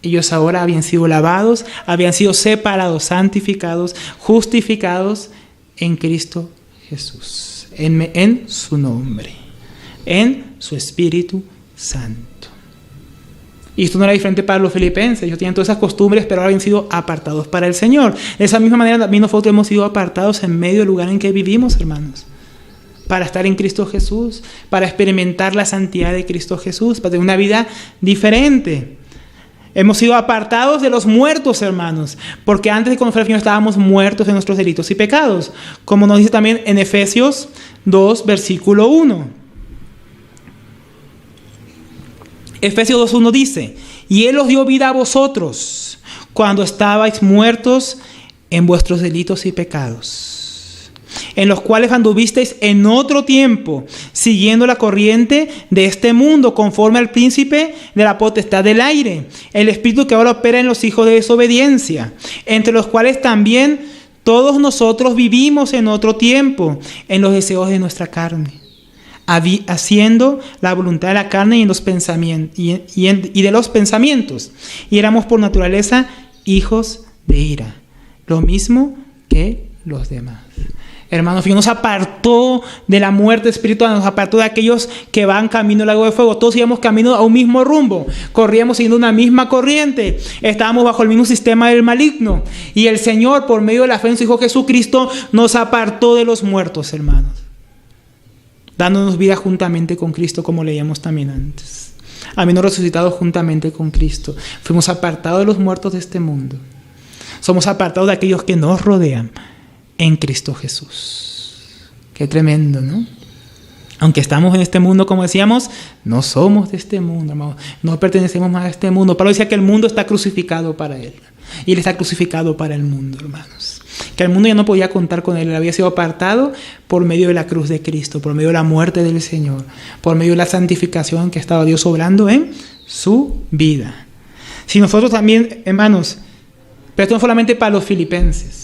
S1: ellos ahora habían sido lavados, habían sido separados, santificados, justificados en Cristo Jesús, en su nombre, en su Espíritu Santo. Y esto no era diferente para los filipenses. Ellos tenían todas esas costumbres, pero ahora habían sido apartados para el Señor. De esa misma manera también nosotros hemos sido apartados en medio del lugar en que vivimos, hermanos, para estar en Cristo Jesús, para experimentar la santidad de Cristo Jesús, para tener una vida diferente. Hemos sido apartados de los muertos, hermanos, porque antes de conocer al Señor estábamos muertos en nuestros delitos y pecados, como nos dice también en Efesios 2, versículo 1. Efesios 2:1 dice, y Él os dio vida a vosotros cuando estabais muertos en vuestros delitos y pecados, en los cuales anduvisteis en otro tiempo, siguiendo la corriente de este mundo, conforme al príncipe de la potestad del aire, el espíritu que ahora opera en los hijos de desobediencia, entre los cuales también todos nosotros vivimos en otro tiempo, en los deseos de nuestra carne, haciendo la voluntad de la carne y de los pensamientos, y éramos por naturaleza hijos de ira, lo mismo que los demás. Hermanos, Dios nos apartó de la muerte espiritual, nos apartó de aquellos que van camino al lago de fuego. Todos íbamos camino a un mismo rumbo, corríamos siguiendo una misma corriente, estábamos bajo el mismo sistema del maligno. Y el Señor, por medio de la fe en su Hijo Jesucristo, nos apartó de los muertos, hermanos, dándonos vida juntamente con Cristo, como leíamos también antes. Habiendo resucitado juntamente con Cristo, fuimos apartados de los muertos de este mundo. Somos apartados de aquellos que nos rodean en Cristo Jesús. Qué tremendo, ¿no? Aunque estamos en este mundo, como decíamos, no somos de este mundo, hermano. No pertenecemos más a este mundo. Pablo decía que el mundo está crucificado para él. Y él está crucificado para el mundo, hermanos. Que el mundo ya no podía contar con él. Él había sido apartado por medio de la cruz de Cristo, por medio de la muerte del Señor, por medio de la santificación que estaba Dios obrando en su vida. Si nosotros también, hermanos, Pero esto no solamente para los filipenses.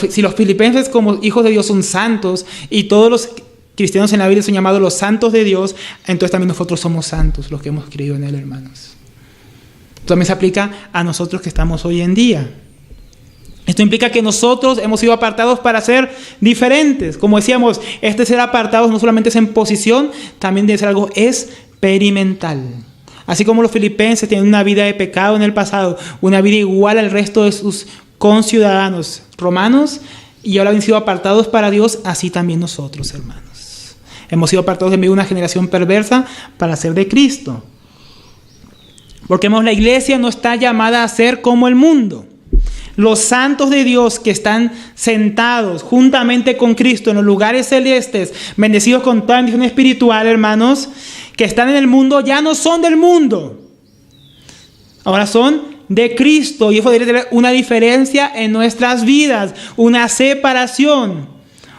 S1: Si los filipenses como hijos de Dios son santos y todos los cristianos en la Biblia son llamados los santos de Dios, entonces también nosotros somos santos, los que hemos creído en Él, hermanos. Esto también se aplica a nosotros que estamos hoy en día. Esto implica que nosotros hemos sido apartados para ser diferentes. Como decíamos, este ser apartados no solamente es en posición, también debe ser algo experimental. Así como los filipenses tienen una vida de pecado en el pasado, una vida igual al resto de sus conciudadanos romanos, y ahora han sido apartados para Dios, así también nosotros, hermanos. Hemos sido apartados de medio de una generación perversa para ser de Cristo. Porque la iglesia no está llamada a ser como el mundo. Los santos de Dios que están sentados juntamente con Cristo en los lugares celestes, bendecidos con toda bendición espiritual, hermanos, que están en el mundo, ya no son del mundo. Ahora son de Cristo, y eso debe tener una diferencia en nuestras vidas, una separación,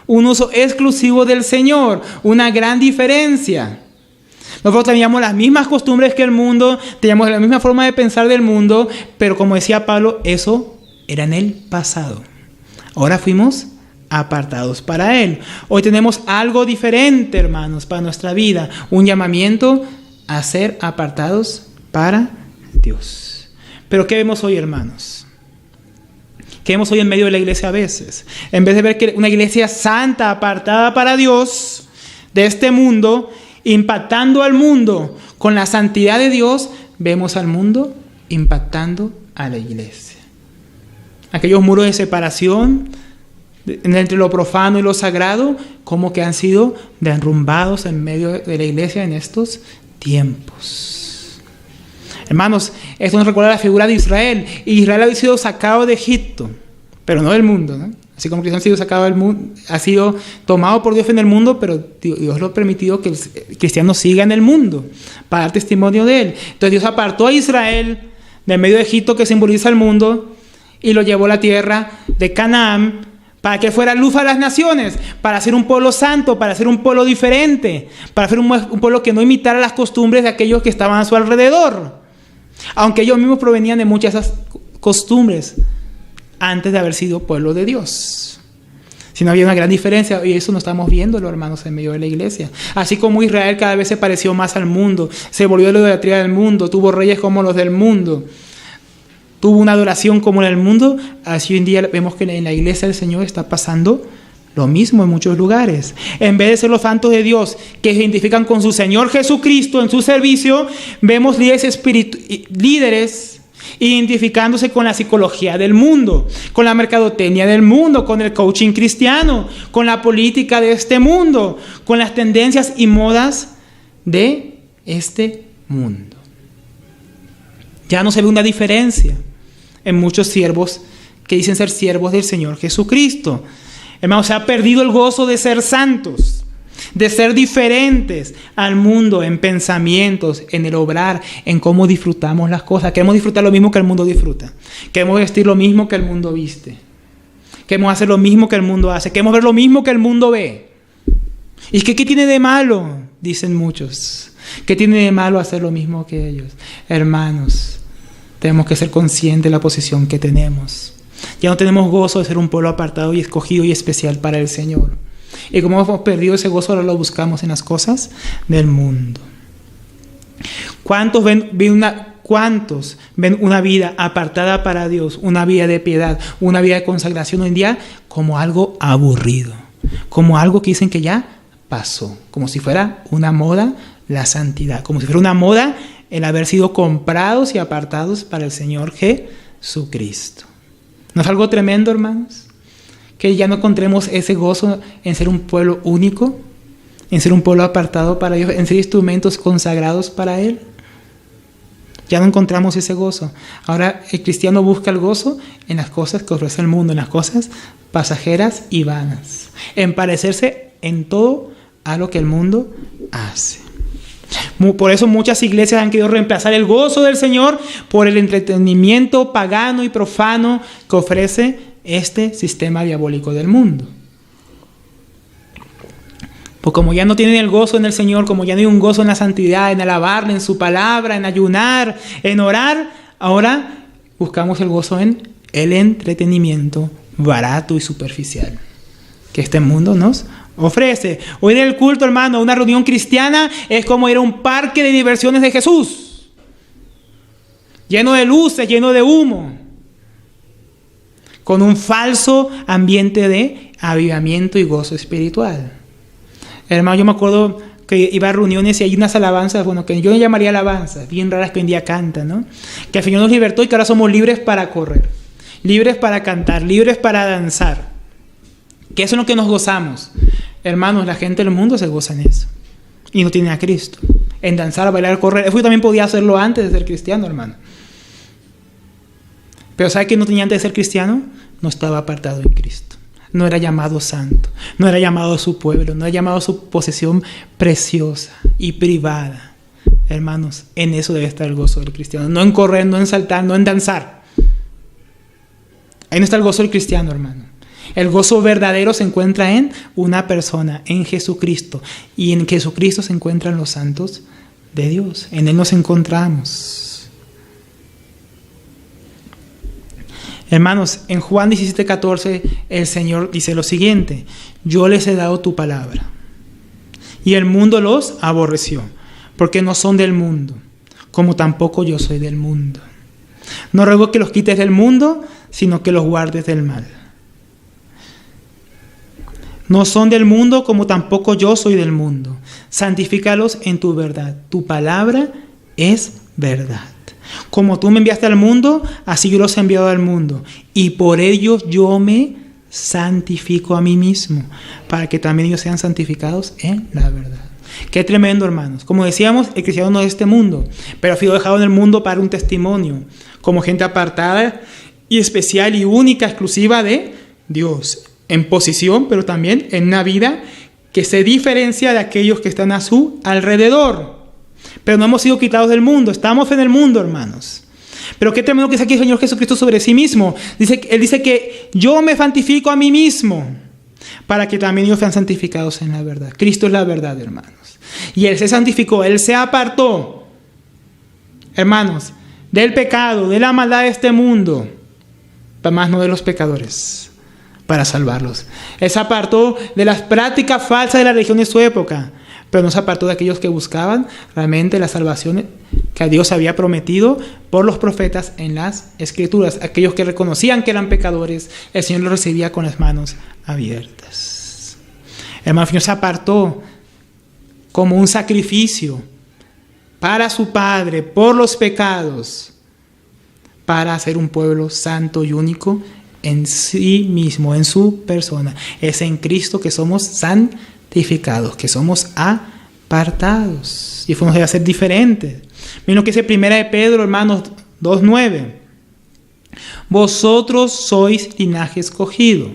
S1: un uso exclusivo del Señor, una gran diferencia. Nosotros teníamos las mismas costumbres que el mundo, teníamos la misma forma de pensar del mundo, pero como decía Pablo, eso era en el pasado. Ahora fuimos apartados para Él. Hoy tenemos algo diferente, hermanos, para nuestra vida, un llamamiento a ser apartados para Dios. Pero ¿qué vemos hoy, hermanos? ¿Qué vemos hoy en medio de la iglesia a veces? En vez de ver que una iglesia santa, apartada para Dios, de este mundo, impactando al mundo con la santidad de Dios, vemos al mundo impactando a la iglesia. Aquellos muros de separación entre lo profano y lo sagrado, como que han sido derrumbados en medio de la iglesia en estos tiempos. Hermanos, esto nos recuerda la figura de Israel. Israel había sido sacado de Egipto, pero no del mundo, ¿no? Así como Cristo ha sido sacado del mundo, ha sido tomado por Dios en el mundo, pero Dios lo ha permitido que el cristiano siga en el mundo para dar testimonio de Él. Entonces Dios apartó a Israel del medio de Egipto, que simboliza el mundo, y lo llevó a la tierra de Canaán para que fuera luz a las naciones, para ser un pueblo santo, para ser un pueblo diferente, para ser un pueblo que no imitara las costumbres de aquellos que estaban a su alrededor. Aunque ellos mismos provenían de muchas de esas costumbres antes de haber sido pueblo de Dios. Si no había una gran diferencia, y eso no estamos viéndolo, hermanos, en medio de la iglesia. Así como Israel cada vez se pareció más al mundo, se volvió de la idolatría del mundo, tuvo reyes como los del mundo, tuvo una adoración como en el mundo, así hoy en día vemos que en la iglesia del Señor está pasando lo mismo en muchos lugares. En vez de ser los santos de Dios que se identifican con su Señor Jesucristo en su servicio, vemos líderes identificándose con la psicología del mundo, con la mercadotecnia del mundo, con el coaching cristiano, con la política de este mundo, con las tendencias y modas de este mundo. Ya no se ve una diferencia en muchos siervos que dicen ser siervos del Señor Jesucristo. Hermanos, se ha perdido el gozo de ser santos, de ser diferentes al mundo en pensamientos, en el obrar, en cómo disfrutamos las cosas. Queremos disfrutar lo mismo que el mundo disfruta. Queremos vestir lo mismo que el mundo viste. Queremos hacer lo mismo que el mundo hace. Queremos ver lo mismo que el mundo ve. ¿Y qué tiene de malo? Dicen muchos. ¿Qué tiene de malo hacer lo mismo que ellos? Hermanos, tenemos que ser conscientes de la posición que tenemos. Ya no tenemos gozo de ser un pueblo apartado y escogido y especial para el Señor. Y como hemos perdido ese gozo, ahora lo buscamos en las cosas del mundo. ¿Cuántos ven una vida apartada para Dios, una vida de piedad, una vida de consagración hoy en día como algo aburrido? Como algo que dicen que ya pasó. Como si fuera una moda la santidad. Como si fuera una moda el haber sido comprados y apartados para el Señor Jesucristo. ¿No es algo tremendo, hermanos? Que ya no encontremos ese gozo en ser un pueblo único, en ser un pueblo apartado para Dios, en ser instrumentos consagrados para Él. Ya no encontramos ese gozo. Ahora el cristiano busca el gozo en las cosas que ofrece el mundo, en las cosas pasajeras y vanas, en parecerse en todo a lo que el mundo hace. Por eso muchas iglesias han querido reemplazar el gozo del Señor por el entretenimiento pagano y profano que ofrece este sistema diabólico del mundo. Pues como ya no tienen el gozo en el Señor, como ya no hay un gozo en la santidad, en alabarle, en su palabra, en ayunar, en orar, ahora buscamos el gozo en el entretenimiento barato y superficial que este mundo nos ofrece. Hoy en el culto, hermano, una reunión cristiana es como ir a un parque de diversiones de Jesús, lleno de luces, lleno de humo, con un falso ambiente de avivamiento y gozo espiritual. Hermano, yo me acuerdo que iba a reuniones y hay unas alabanzas, bueno, que yo llamaría alabanzas, bien raras que hoy en día cantan, ¿no? Que el Señor nos libertó y que ahora somos libres para correr, libres para cantar, libres para danzar. Que eso es lo que nos gozamos. Hermanos, la gente del mundo se goza en eso. Y no tiene a Cristo. En danzar, bailar, correr. Eso yo también podía hacerlo antes de ser cristiano, hermano. Pero ¿sabe qué no tenía antes de ser cristiano? No estaba apartado en Cristo. No era llamado santo. No era llamado a su pueblo. No era llamado a su posesión preciosa y privada. Hermanos, en eso debe estar el gozo del cristiano. No en correr, no en saltar, no en danzar. Ahí no está el gozo del cristiano, hermano. El gozo verdadero se encuentra en una persona, en Jesucristo. Y en Jesucristo se encuentran los santos de Dios. En Él nos encontramos. Hermanos, en Juan 17:14 el Señor dice lo siguiente: yo les he dado tu palabra y el mundo los aborreció, porque no son del mundo, como tampoco yo soy del mundo. No ruego que los quites del mundo, sino que los guardes del mal. No son del mundo, como tampoco yo soy del mundo. Santifícalos en tu verdad. Tu palabra es verdad. Como tú me enviaste al mundo, así yo los he enviado al mundo. Y por ellos yo me santifico a mí mismo, para que también ellos sean santificados en la verdad. Qué tremendo, hermanos. Como decíamos, el cristiano no es de este mundo, pero ha sido dejado en el mundo para un testimonio, como gente apartada y especial y única, exclusiva de Dios, en posición, pero también en una vida que se diferencia de aquellos que están a su alrededor. Pero no hemos sido quitados del mundo, estamos en el mundo, hermanos. Pero qué tremendo que dice aquí el Señor Jesucristo sobre sí mismo. Él dice que yo me santifico a mí mismo, para que también ellos sean santificados en la verdad. Cristo es la verdad, hermanos. Y Él se santificó, Él se apartó, hermanos, del pecado, de la maldad de este mundo, más no de los pecadores, para salvarlos. Él se apartó de las prácticas falsas de la religión de su época, pero no se apartó de aquellos que buscaban realmente la salvación que Dios había prometido por los profetas en las Escrituras. Aquellos que reconocían que eran pecadores, el Señor los recibía con las manos abiertas. Hermano, el Señor se apartó como un sacrificio para su Padre, por los pecados, para hacer un pueblo santo y único en sí mismo, en su persona. Es en Cristo que somos santificados, que somos apartados. Y fuimos a ser diferentes. Miren lo que dice 1 de Pedro, hermanos, 2:9. Vosotros sois linaje escogido,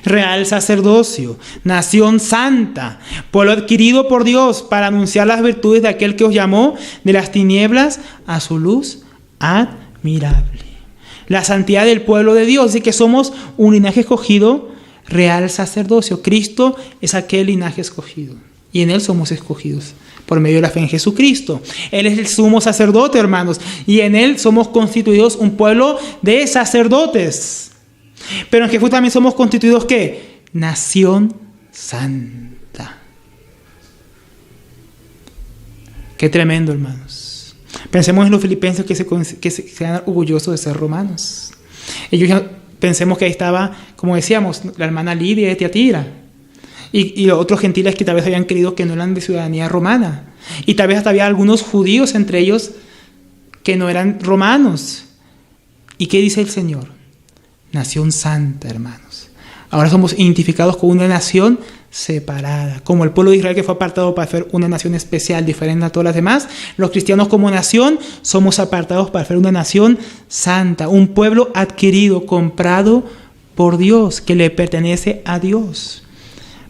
S1: real sacerdocio, nación santa, pueblo adquirido por Dios, para anunciar las virtudes de aquel que os llamó de las tinieblas a su luz admirable. La santidad del pueblo de Dios, dice que somos un linaje escogido, real sacerdocio. Cristo es aquel linaje escogido y en Él somos escogidos por medio de la fe en Jesucristo. Él es el sumo sacerdote, hermanos, y en Él somos constituidos un pueblo de sacerdotes. Pero en Jesús también somos constituidos ¿qué? Nación santa. Qué tremendo, hermanos. Pensemos en los filipenses que se dan orgullosos de ser romanos. Pensemos que ahí estaba, como decíamos, la hermana Lidia de Tiatira. Y los otros gentiles que tal vez habían creído que no eran de ciudadanía romana. Y tal vez hasta había algunos judíos entre ellos que no eran romanos. ¿Y qué dice el Señor? Nación santa, hermanos. Ahora somos identificados con una nación separada. Como el pueblo de Israel que fue apartado para ser una nación especial, diferente a todas las demás, los cristianos como nación somos apartados para ser una nación santa, un pueblo adquirido, comprado por Dios, que le pertenece a Dios,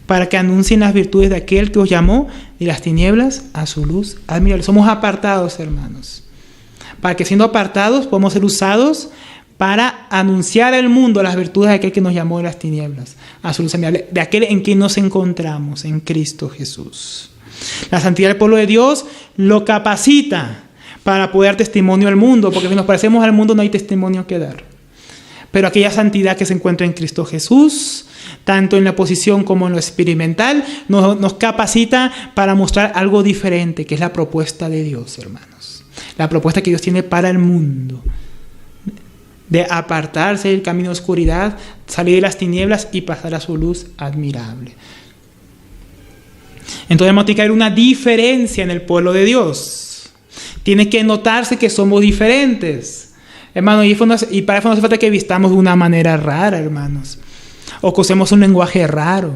S1: para que anuncien las virtudes de aquel que os llamó de las tinieblas a su luz admirable. Somos apartados, hermanos, para que siendo apartados podamos ser usados para anunciar al mundo las virtudes de aquel que nos llamó de las tinieblas a su luz admirable, de aquel en quien nos encontramos, en Cristo Jesús. La santidad del pueblo de Dios lo capacita para poder dar testimonio al mundo, porque si nos parecemos al mundo no hay testimonio que dar. Pero aquella santidad que se encuentra en Cristo Jesús, tanto en la posición como en lo experimental, nos capacita para mostrar algo diferente, que es la propuesta de Dios, hermanos. La propuesta que Dios tiene para el mundo, de apartarse del camino de oscuridad, salir de las tinieblas y pasar a su luz admirable. Entonces tiene que haber una diferencia en el pueblo de Dios. Tiene que notarse que somos diferentes, hermanos, y para eso no hace falta que vistamos de una manera rara, hermanos, o que usemos un lenguaje raro.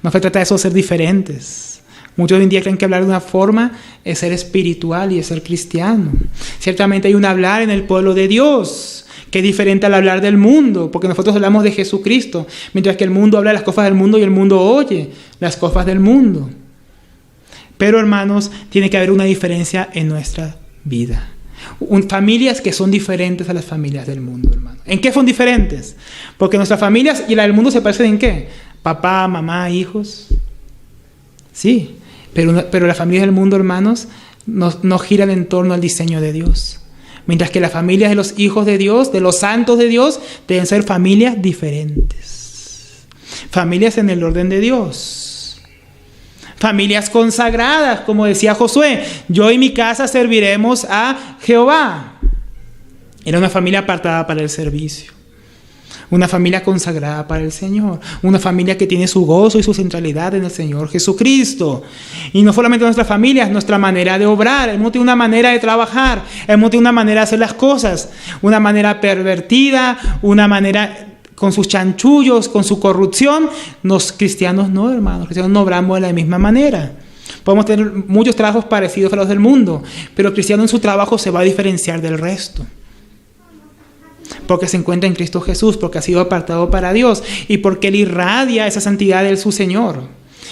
S1: No se trata de eso, ser diferentes. Muchos hoy en día creen que hablar de una forma es ser espiritual y es ser cristiano. Ciertamente hay un hablar en el pueblo de Dios que es diferente al hablar del mundo, porque nosotros hablamos de Jesucristo, mientras que el mundo habla de las cosas del mundo y el mundo oye las cosas del mundo. Pero, hermanos, tiene que haber una diferencia en nuestra vida. Familias que son diferentes a las familias del mundo, hermano. ¿En qué son diferentes? Porque nuestras familias y la del mundo se parecen ¿en qué? Papá, mamá, hijos. Sí, pero las familias del mundo, hermanos, no giran en torno al diseño de Dios. Mientras que las familias de los hijos de Dios, de los santos de Dios, deben ser familias diferentes. Familias en el orden de Dios. Familias consagradas, como decía Josué, yo y mi casa serviremos a Jehová. Era una familia apartada para el servicio. Una familia consagrada para el Señor. Una familia que tiene su gozo y su centralidad en el Señor Jesucristo. Y no solamente nuestra familia, es nuestra manera de obrar. El mundo tiene una manera de trabajar. El mundo tiene una manera de hacer las cosas. Una manera pervertida, una manera con sus chanchullos, con su corrupción. Los cristianos no, hermanos. Los cristianos no obramos de la misma manera. Podemos tener muchos trabajos parecidos a los del mundo, pero el cristiano en su trabajo se va a diferenciar del resto. Porque se encuentra en Cristo Jesús, porque ha sido apartado para Dios y porque Él irradia esa santidad de su Señor.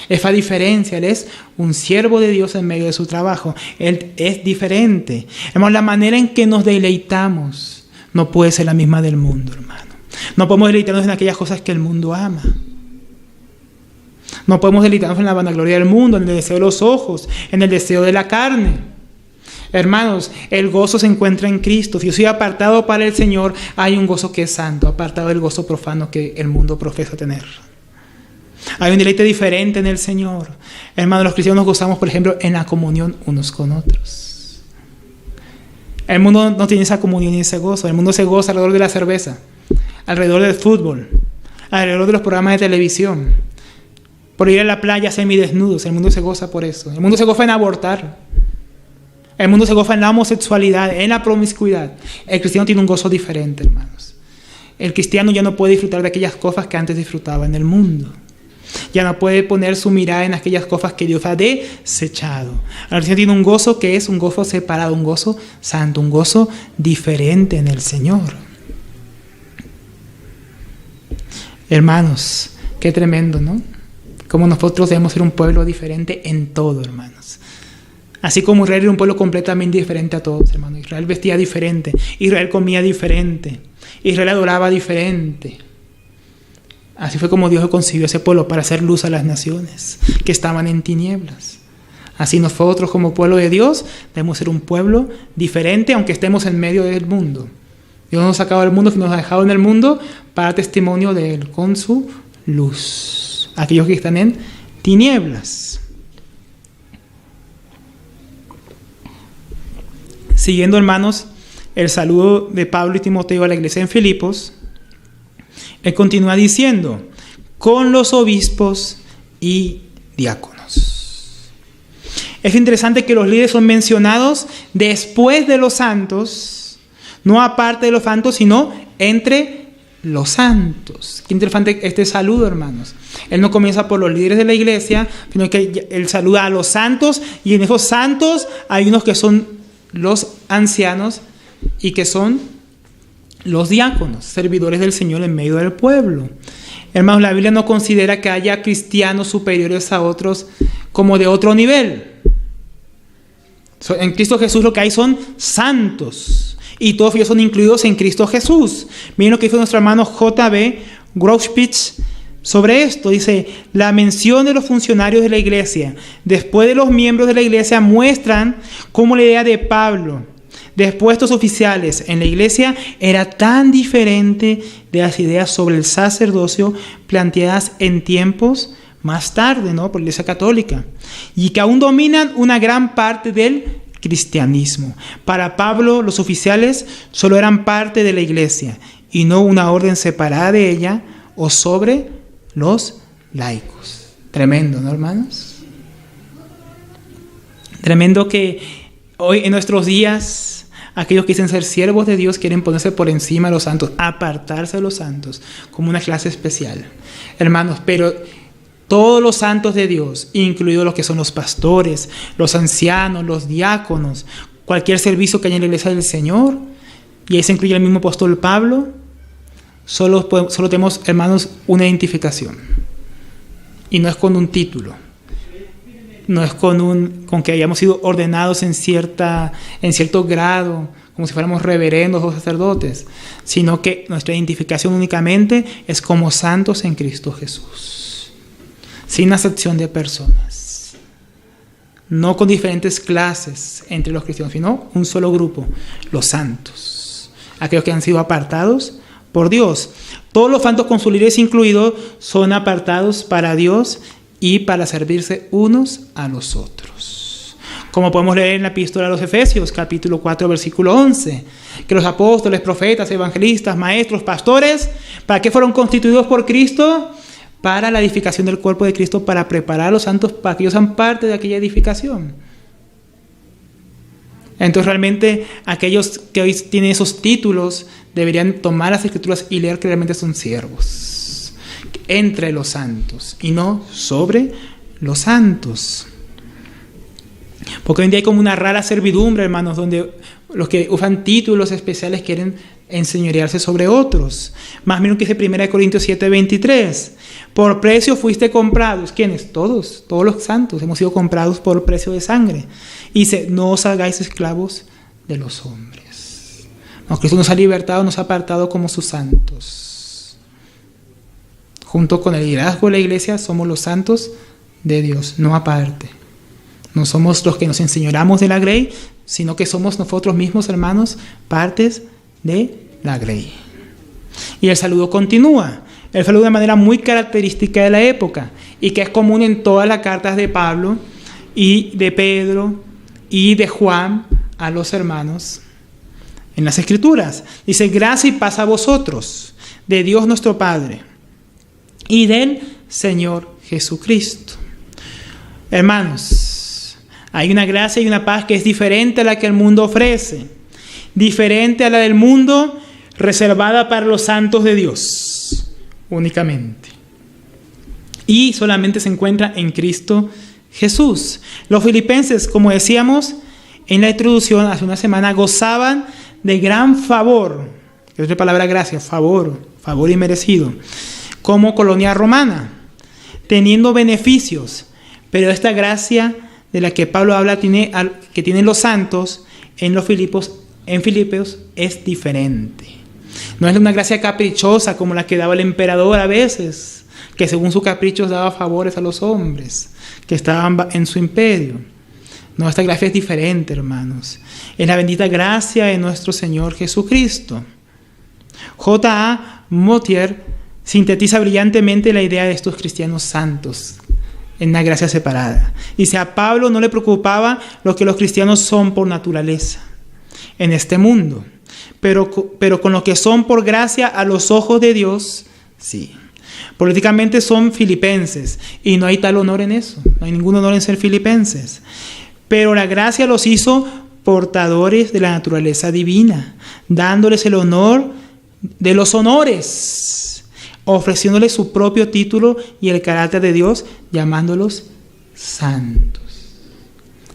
S1: Esa diferencia, Él es un siervo de Dios en medio de su trabajo. Él es diferente. La manera en que nos deleitamos no puede ser la misma del mundo, hermano. No podemos deleitarnos en aquellas cosas que el mundo ama. No podemos deleitarnos en la vanagloria del mundo, en el deseo de los ojos, en el deseo de la carne. Hermanos, el gozo se encuentra en Cristo. Si yo soy apartado para el Señor, hay un gozo que es santo, apartado del gozo profano que el mundo profesa tener. Hay un deleite diferente en el Señor. Hermanos, los cristianos nos gozamos, por ejemplo, en la comunión unos con otros. El mundo no tiene esa comunión y ese gozo. El mundo se goza alrededor de la cerveza, alrededor del fútbol, alrededor de los programas de televisión, por ir a la playa semidesnudos. El mundo se goza por eso. El mundo se goza en abortar. El mundo se goza en la homosexualidad, en la promiscuidad. El cristiano tiene un gozo diferente, hermanos. El cristiano ya no puede disfrutar de aquellas cosas que antes disfrutaba en el mundo. Ya no puede poner su mirada en aquellas cosas que Dios ha desechado. El cristiano tiene un gozo que es un gozo separado, un gozo santo, un gozo diferente en el Señor. Hermanos, qué tremendo, ¿no? Como nosotros debemos ser un pueblo diferente en todo, hermanos. Así como Israel era un pueblo completamente diferente a todos, hermanos. Israel vestía diferente, Israel comía diferente, Israel adoraba diferente. Así fue como Dios concibió ese pueblo para hacer luz a las naciones que estaban en tinieblas. Así nosotros como pueblo de Dios debemos ser un pueblo diferente aunque estemos en medio del mundo. Dios no nos ha sacado del mundo, sino nos ha dejado en el mundo para dar testimonio de Él con su luz. Aquellos que están en tinieblas. Siguiendo, hermanos, el saludo de Pablo y Timoteo a la iglesia en Filipos, él continúa diciendo, con los obispos y diáconos. Es interesante que los líderes son mencionados después de los santos, no aparte de los santos, sino entre los santos. Qué interesante este saludo, hermanos. Él no comienza por los líderes de la iglesia, sino que él saluda a los santos, y en esos santos hay unos que son los ancianos y que son los diáconos, servidores del Señor en medio del pueblo. Hermanos, la Biblia no considera que haya cristianos superiores a otros como de otro nivel. En Cristo Jesús lo que hay son santos y todos ellos son incluidos en Cristo Jesús. Miren lo que dijo nuestro hermano J.B. Grospitz sobre esto. Dice, la mención de los funcionarios de la iglesia después de los miembros de la iglesia muestran cómo la idea de Pablo de puestos oficiales en la iglesia era tan diferente de las ideas sobre el sacerdocio planteadas en tiempos más tarde, ¿no?, por la Iglesia Católica, y que aún dominan una gran parte del cristianismo. Para Pablo, los oficiales solo eran parte de la iglesia y no una orden separada de ella o sobre los laicos. Tremendo, ¿no, hermanos? Tremendo que hoy en nuestros días aquellos que dicen ser siervos de Dios quieren ponerse por encima de los santos, apartarse de los santos como una clase especial. Hermanos, pero todos los santos de Dios, incluidos los que son los pastores, los ancianos, los diáconos, cualquier servicio que haya en la iglesia del Señor, y ahí se incluye el mismo apóstol Pablo, solo tenemos, hermanos, una identificación. Y no es con un título, no es con que hayamos sido ordenados en cierto grado, como si fuéramos reverendos o sacerdotes, sino que nuestra identificación únicamente es como santos en Cristo Jesús. Sin acepción de personas, no con diferentes clases entre los cristianos, sino un solo grupo, los santos, aquellos que han sido apartados por Dios. Todos los santos con su iglesia incluidos son apartados para Dios y para servirse unos a los otros. Como podemos leer en la epístola a los Efesios, capítulo 4, versículo 11, que los apóstoles, profetas, evangelistas, maestros, pastores, ¿para qué fueron constituidos por Cristo? Para la edificación del cuerpo de Cristo, para preparar a los santos para que ellos sean parte de aquella edificación. Entonces realmente aquellos que hoy tienen esos títulos deberían tomar las escrituras y leer que realmente son siervos entre los santos y no sobre los santos. Porque hoy en día hay como una rara servidumbre, hermanos, donde los que usan títulos especiales quieren enseñorearse sobre otros. Más bien que dice 1 Corintios 7:23. Por precio fuiste comprados. ¿Quiénes? Todos los santos hemos sido comprados por precio de sangre. Y dice, no os hagáis esclavos de los hombres. No, Cristo nos ha libertado, nos ha apartado como sus santos. Junto con el liderazgo de la iglesia somos los santos de Dios, no aparte. No somos los que nos enseñoramos de la grey, sino que somos nosotros mismos, hermanos, partes de la grey. Y el saludo continúa. El saludo de manera muy característica de la época y que es común en todas las cartas de Pablo y de Pedro y de Juan a los hermanos en las Escrituras. Dice, gracia y paz a vosotros, de Dios nuestro Padre y del Señor Jesucristo. Hermanos, hay una gracia y una paz que es diferente a la que el mundo ofrece, diferente a la del mundo, reservada para los santos de Dios únicamente. Y solamente se encuentra en Cristo Jesús. Los filipenses, como decíamos en la introducción hace una semana, gozaban de gran favor, que es la palabra gracia, favor inmerecido, como colonia romana, teniendo beneficios. Pero esta gracia de la que Pablo habla que tienen los santos en Filipos es diferente. No es una gracia caprichosa como la que daba el emperador a veces, que según sus caprichos daba favores a los hombres que estaban en su imperio. No, esta gracia es diferente, hermanos. Es la bendita gracia de nuestro Señor Jesucristo. J.A. Moutier sintetiza brillantemente la idea de estos cristianos santos en una gracia separada. Dice, a Pablo no le preocupaba lo que los cristianos son por naturaleza en este mundo, pero con lo que son por gracia a los ojos de Dios, sí. Políticamente son filipenses y no hay tal honor en eso, no hay ningún honor en ser filipenses, pero la gracia los hizo portadores de la naturaleza divina, dándoles el honor de los honores, ofreciéndoles su propio título y el carácter de Dios, llamándolos santos.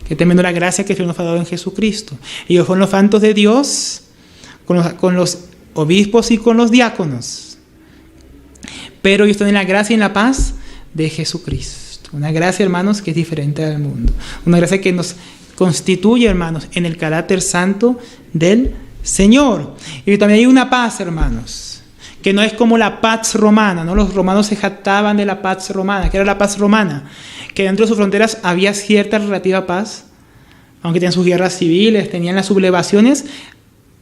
S1: Qué tremendo la gracia que Dios nos ha dado en Jesucristo. Ellos fueron los santos de Dios con los obispos y con los diáconos. Pero ellos tienen la gracia y la paz de Jesucristo. Una gracia, hermanos, que es diferente al mundo. Una gracia que nos constituye, hermanos, en el carácter santo del Señor. Y también hay una paz, hermanos, que no es como la Pax Romana, ¿no? Los romanos se jactaban de la Pax Romana. ¿Qué era la Pax Romana? Que dentro de sus fronteras había cierta relativa paz, aunque tenían sus guerras civiles, tenían las sublevaciones,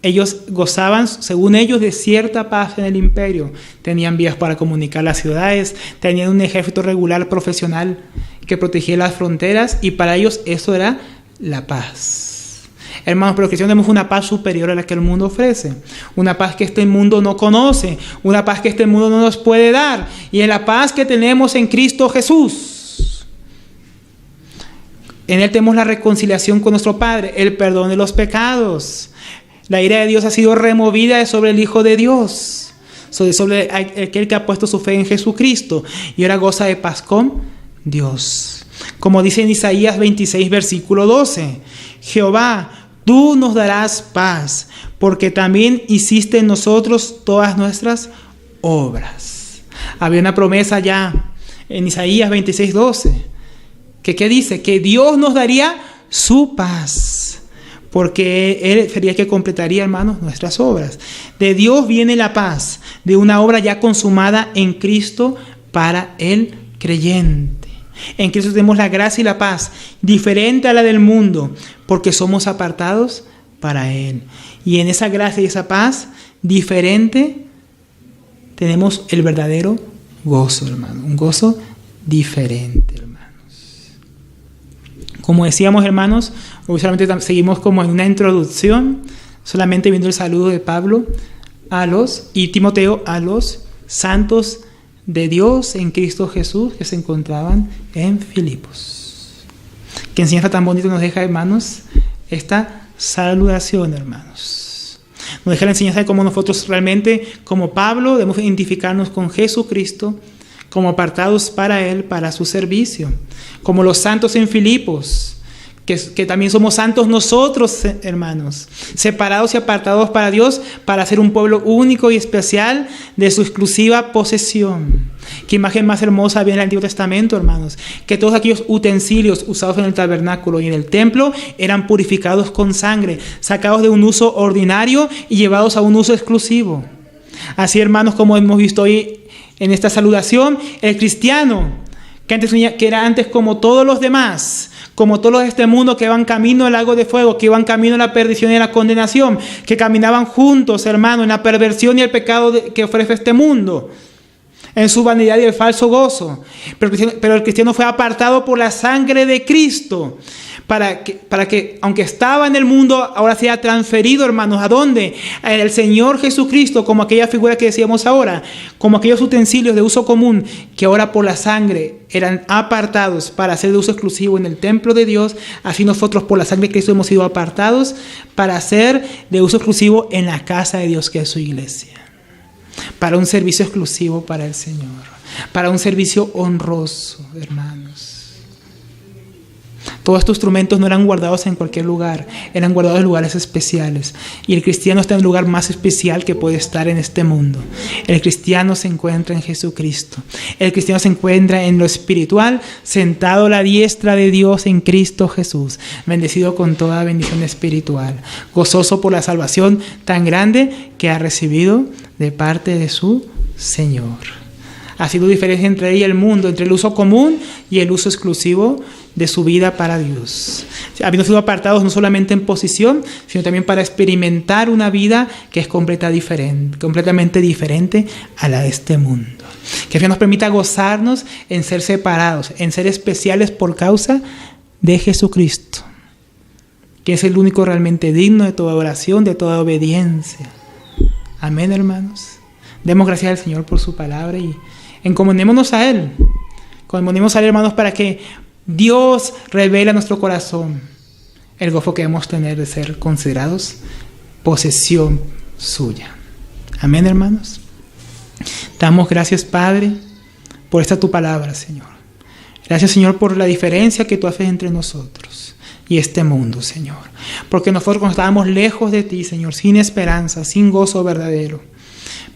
S1: ellos gozaban, según ellos, de cierta paz en el imperio. Tenían vías para comunicar las ciudades, tenían un ejército regular profesional que protegía las fronteras, y para ellos eso era la paz. Hermanos, pero los cristianos tenemos una paz superior a la que el mundo ofrece, una paz que este mundo no conoce, una paz que este mundo no nos puede dar, y es la paz que tenemos en Cristo Jesús. En Él tenemos la reconciliación con nuestro Padre, el perdón de los pecados. La ira de Dios ha sido removida sobre el Hijo de Dios, sobre aquel que ha puesto su fe en Jesucristo, y ahora goza de paz con Dios. Como dice en Isaías 26, versículo 12, Jehová, tú nos darás paz, porque también hiciste en nosotros todas nuestras obras. Había una promesa ya en Isaías 26, 12. ¿Qué dice? Que Dios nos daría su paz, porque Él sería que completaría, hermanos, nuestras obras. De Dios viene la paz, de una obra ya consumada en Cristo para el creyente. En Cristo tenemos la gracia y la paz, diferente a la del mundo, porque somos apartados para Él. Y en esa gracia y esa paz diferente tenemos el verdadero gozo, hermano, un gozo diferente, hermano. Como decíamos, hermanos, hoy solamente seguimos como en una introducción, solamente viendo el saludo de Pablo y Timoteo a los santos de Dios en Cristo Jesús que se encontraban en Filipos. Qué enseñanza tan bonita nos deja, hermanos, esta saludación, hermanos. Nos deja la enseñanza de cómo nosotros realmente, como Pablo, debemos identificarnos con Jesucristo, como apartados para Él, para su servicio, como los santos en Filipos, que también somos santos nosotros, hermanos, separados y apartados para Dios, para ser un pueblo único y especial de su exclusiva posesión. Qué imagen más hermosa había en el Antiguo Testamento, hermanos, que todos aquellos utensilios usados en el tabernáculo y en el templo eran purificados con sangre, sacados de un uso ordinario y llevados a un uso exclusivo. Así, hermanos, como hemos visto hoy en esta saludación, el cristiano, que era antes como todos los demás, como todos los de este mundo que van camino al lago de fuego, que van camino a la perdición y a la condenación, que caminaban juntos, hermanos, en la perversión y el pecado que ofrece este mundo, en su vanidad y el falso gozo. Pero el cristiano fue apartado por la sangre de Cristo, para que, aunque estaba en el mundo, ahora sea transferido, hermanos, ¿a dónde? El Señor Jesucristo, como aquella figura que decíamos ahora, como aquellos utensilios de uso común, que ahora por la sangre eran apartados para ser de uso exclusivo en el templo de Dios. Así nosotros por la sangre de Cristo hemos sido apartados para ser de uso exclusivo en la casa de Dios, que es su iglesia, para un servicio exclusivo para el Señor, para un servicio honroso, hermanos. Todos estos instrumentos no eran guardados en cualquier lugar, eran guardados en lugares especiales. Y el cristiano está en el lugar más especial que puede estar en este mundo. El cristiano se encuentra en Jesucristo. El cristiano se encuentra en lo espiritual, sentado a la diestra de Dios en Cristo Jesús, bendecido con toda bendición espiritual, gozoso por la salvación tan grande que ha recibido de parte de su Señor. Ha sido diferencia entre ella y el mundo, entre el uso común y el uso exclusivo de su vida para Dios. Habiendo sido apartados no solamente en posición, sino también para experimentar una vida que es completamente diferente a la de este mundo. Que Dios nos permita gozarnos en ser separados, en ser especiales por causa de Jesucristo, que es el único realmente digno de toda oración, de toda obediencia. Amén, hermanos. Demos gracias al Señor por su palabra y encomendémonos a Él. Encomendémonos a Él, hermanos, para que Dios revele a nuestro corazón el gozo que debemos tener de ser considerados posesión suya. Amén, hermanos. Damos gracias, Padre, por esta tu palabra, Señor. Gracias, Señor, por la diferencia que tú haces entre nosotros y este mundo, Señor. Porque nosotros cuando estábamos lejos de ti, Señor, sin esperanza, sin gozo verdadero,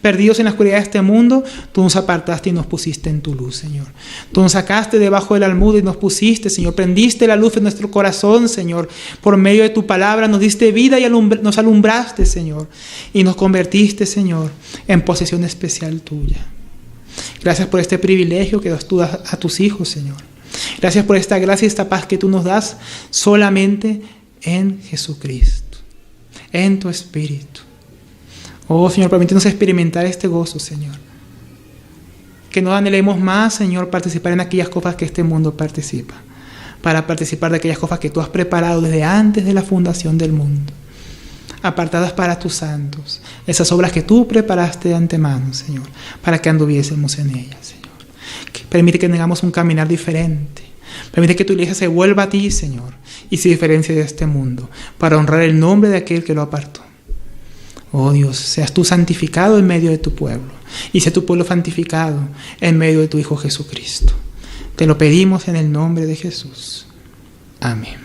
S1: perdidos en la oscuridad de este mundo, tú nos apartaste y nos pusiste en tu luz, Señor. Tú nos sacaste debajo del almud y nos pusiste, Señor. Prendiste la luz en nuestro corazón, Señor. Por medio de tu palabra nos diste vida y nos alumbraste, Señor. Y nos convertiste, Señor, en posesión especial tuya. Gracias por este privilegio que tú das a tus hijos, Señor. Gracias por esta gracia y esta paz que tú nos das solamente en Jesucristo, en tu Espíritu. Oh, Señor, permítenos experimentar este gozo, Señor. Que no anhelemos más, Señor, participar en aquellas cosas que este mundo participa, para participar de aquellas cosas que tú has preparado desde antes de la fundación del mundo, apartadas para tus santos, esas obras que tú preparaste de antemano, Señor, para que anduviésemos en ellas, Señor. Permite que tengamos un caminar diferente. Permite que tu iglesia se vuelva a ti, Señor, y se diferencie de este mundo, para honrar el nombre de aquel que lo apartó. Oh Dios, seas tú santificado en medio de tu pueblo, y sea tu pueblo santificado en medio de tu Hijo Jesucristo. Te lo pedimos en el nombre de Jesús. Amén.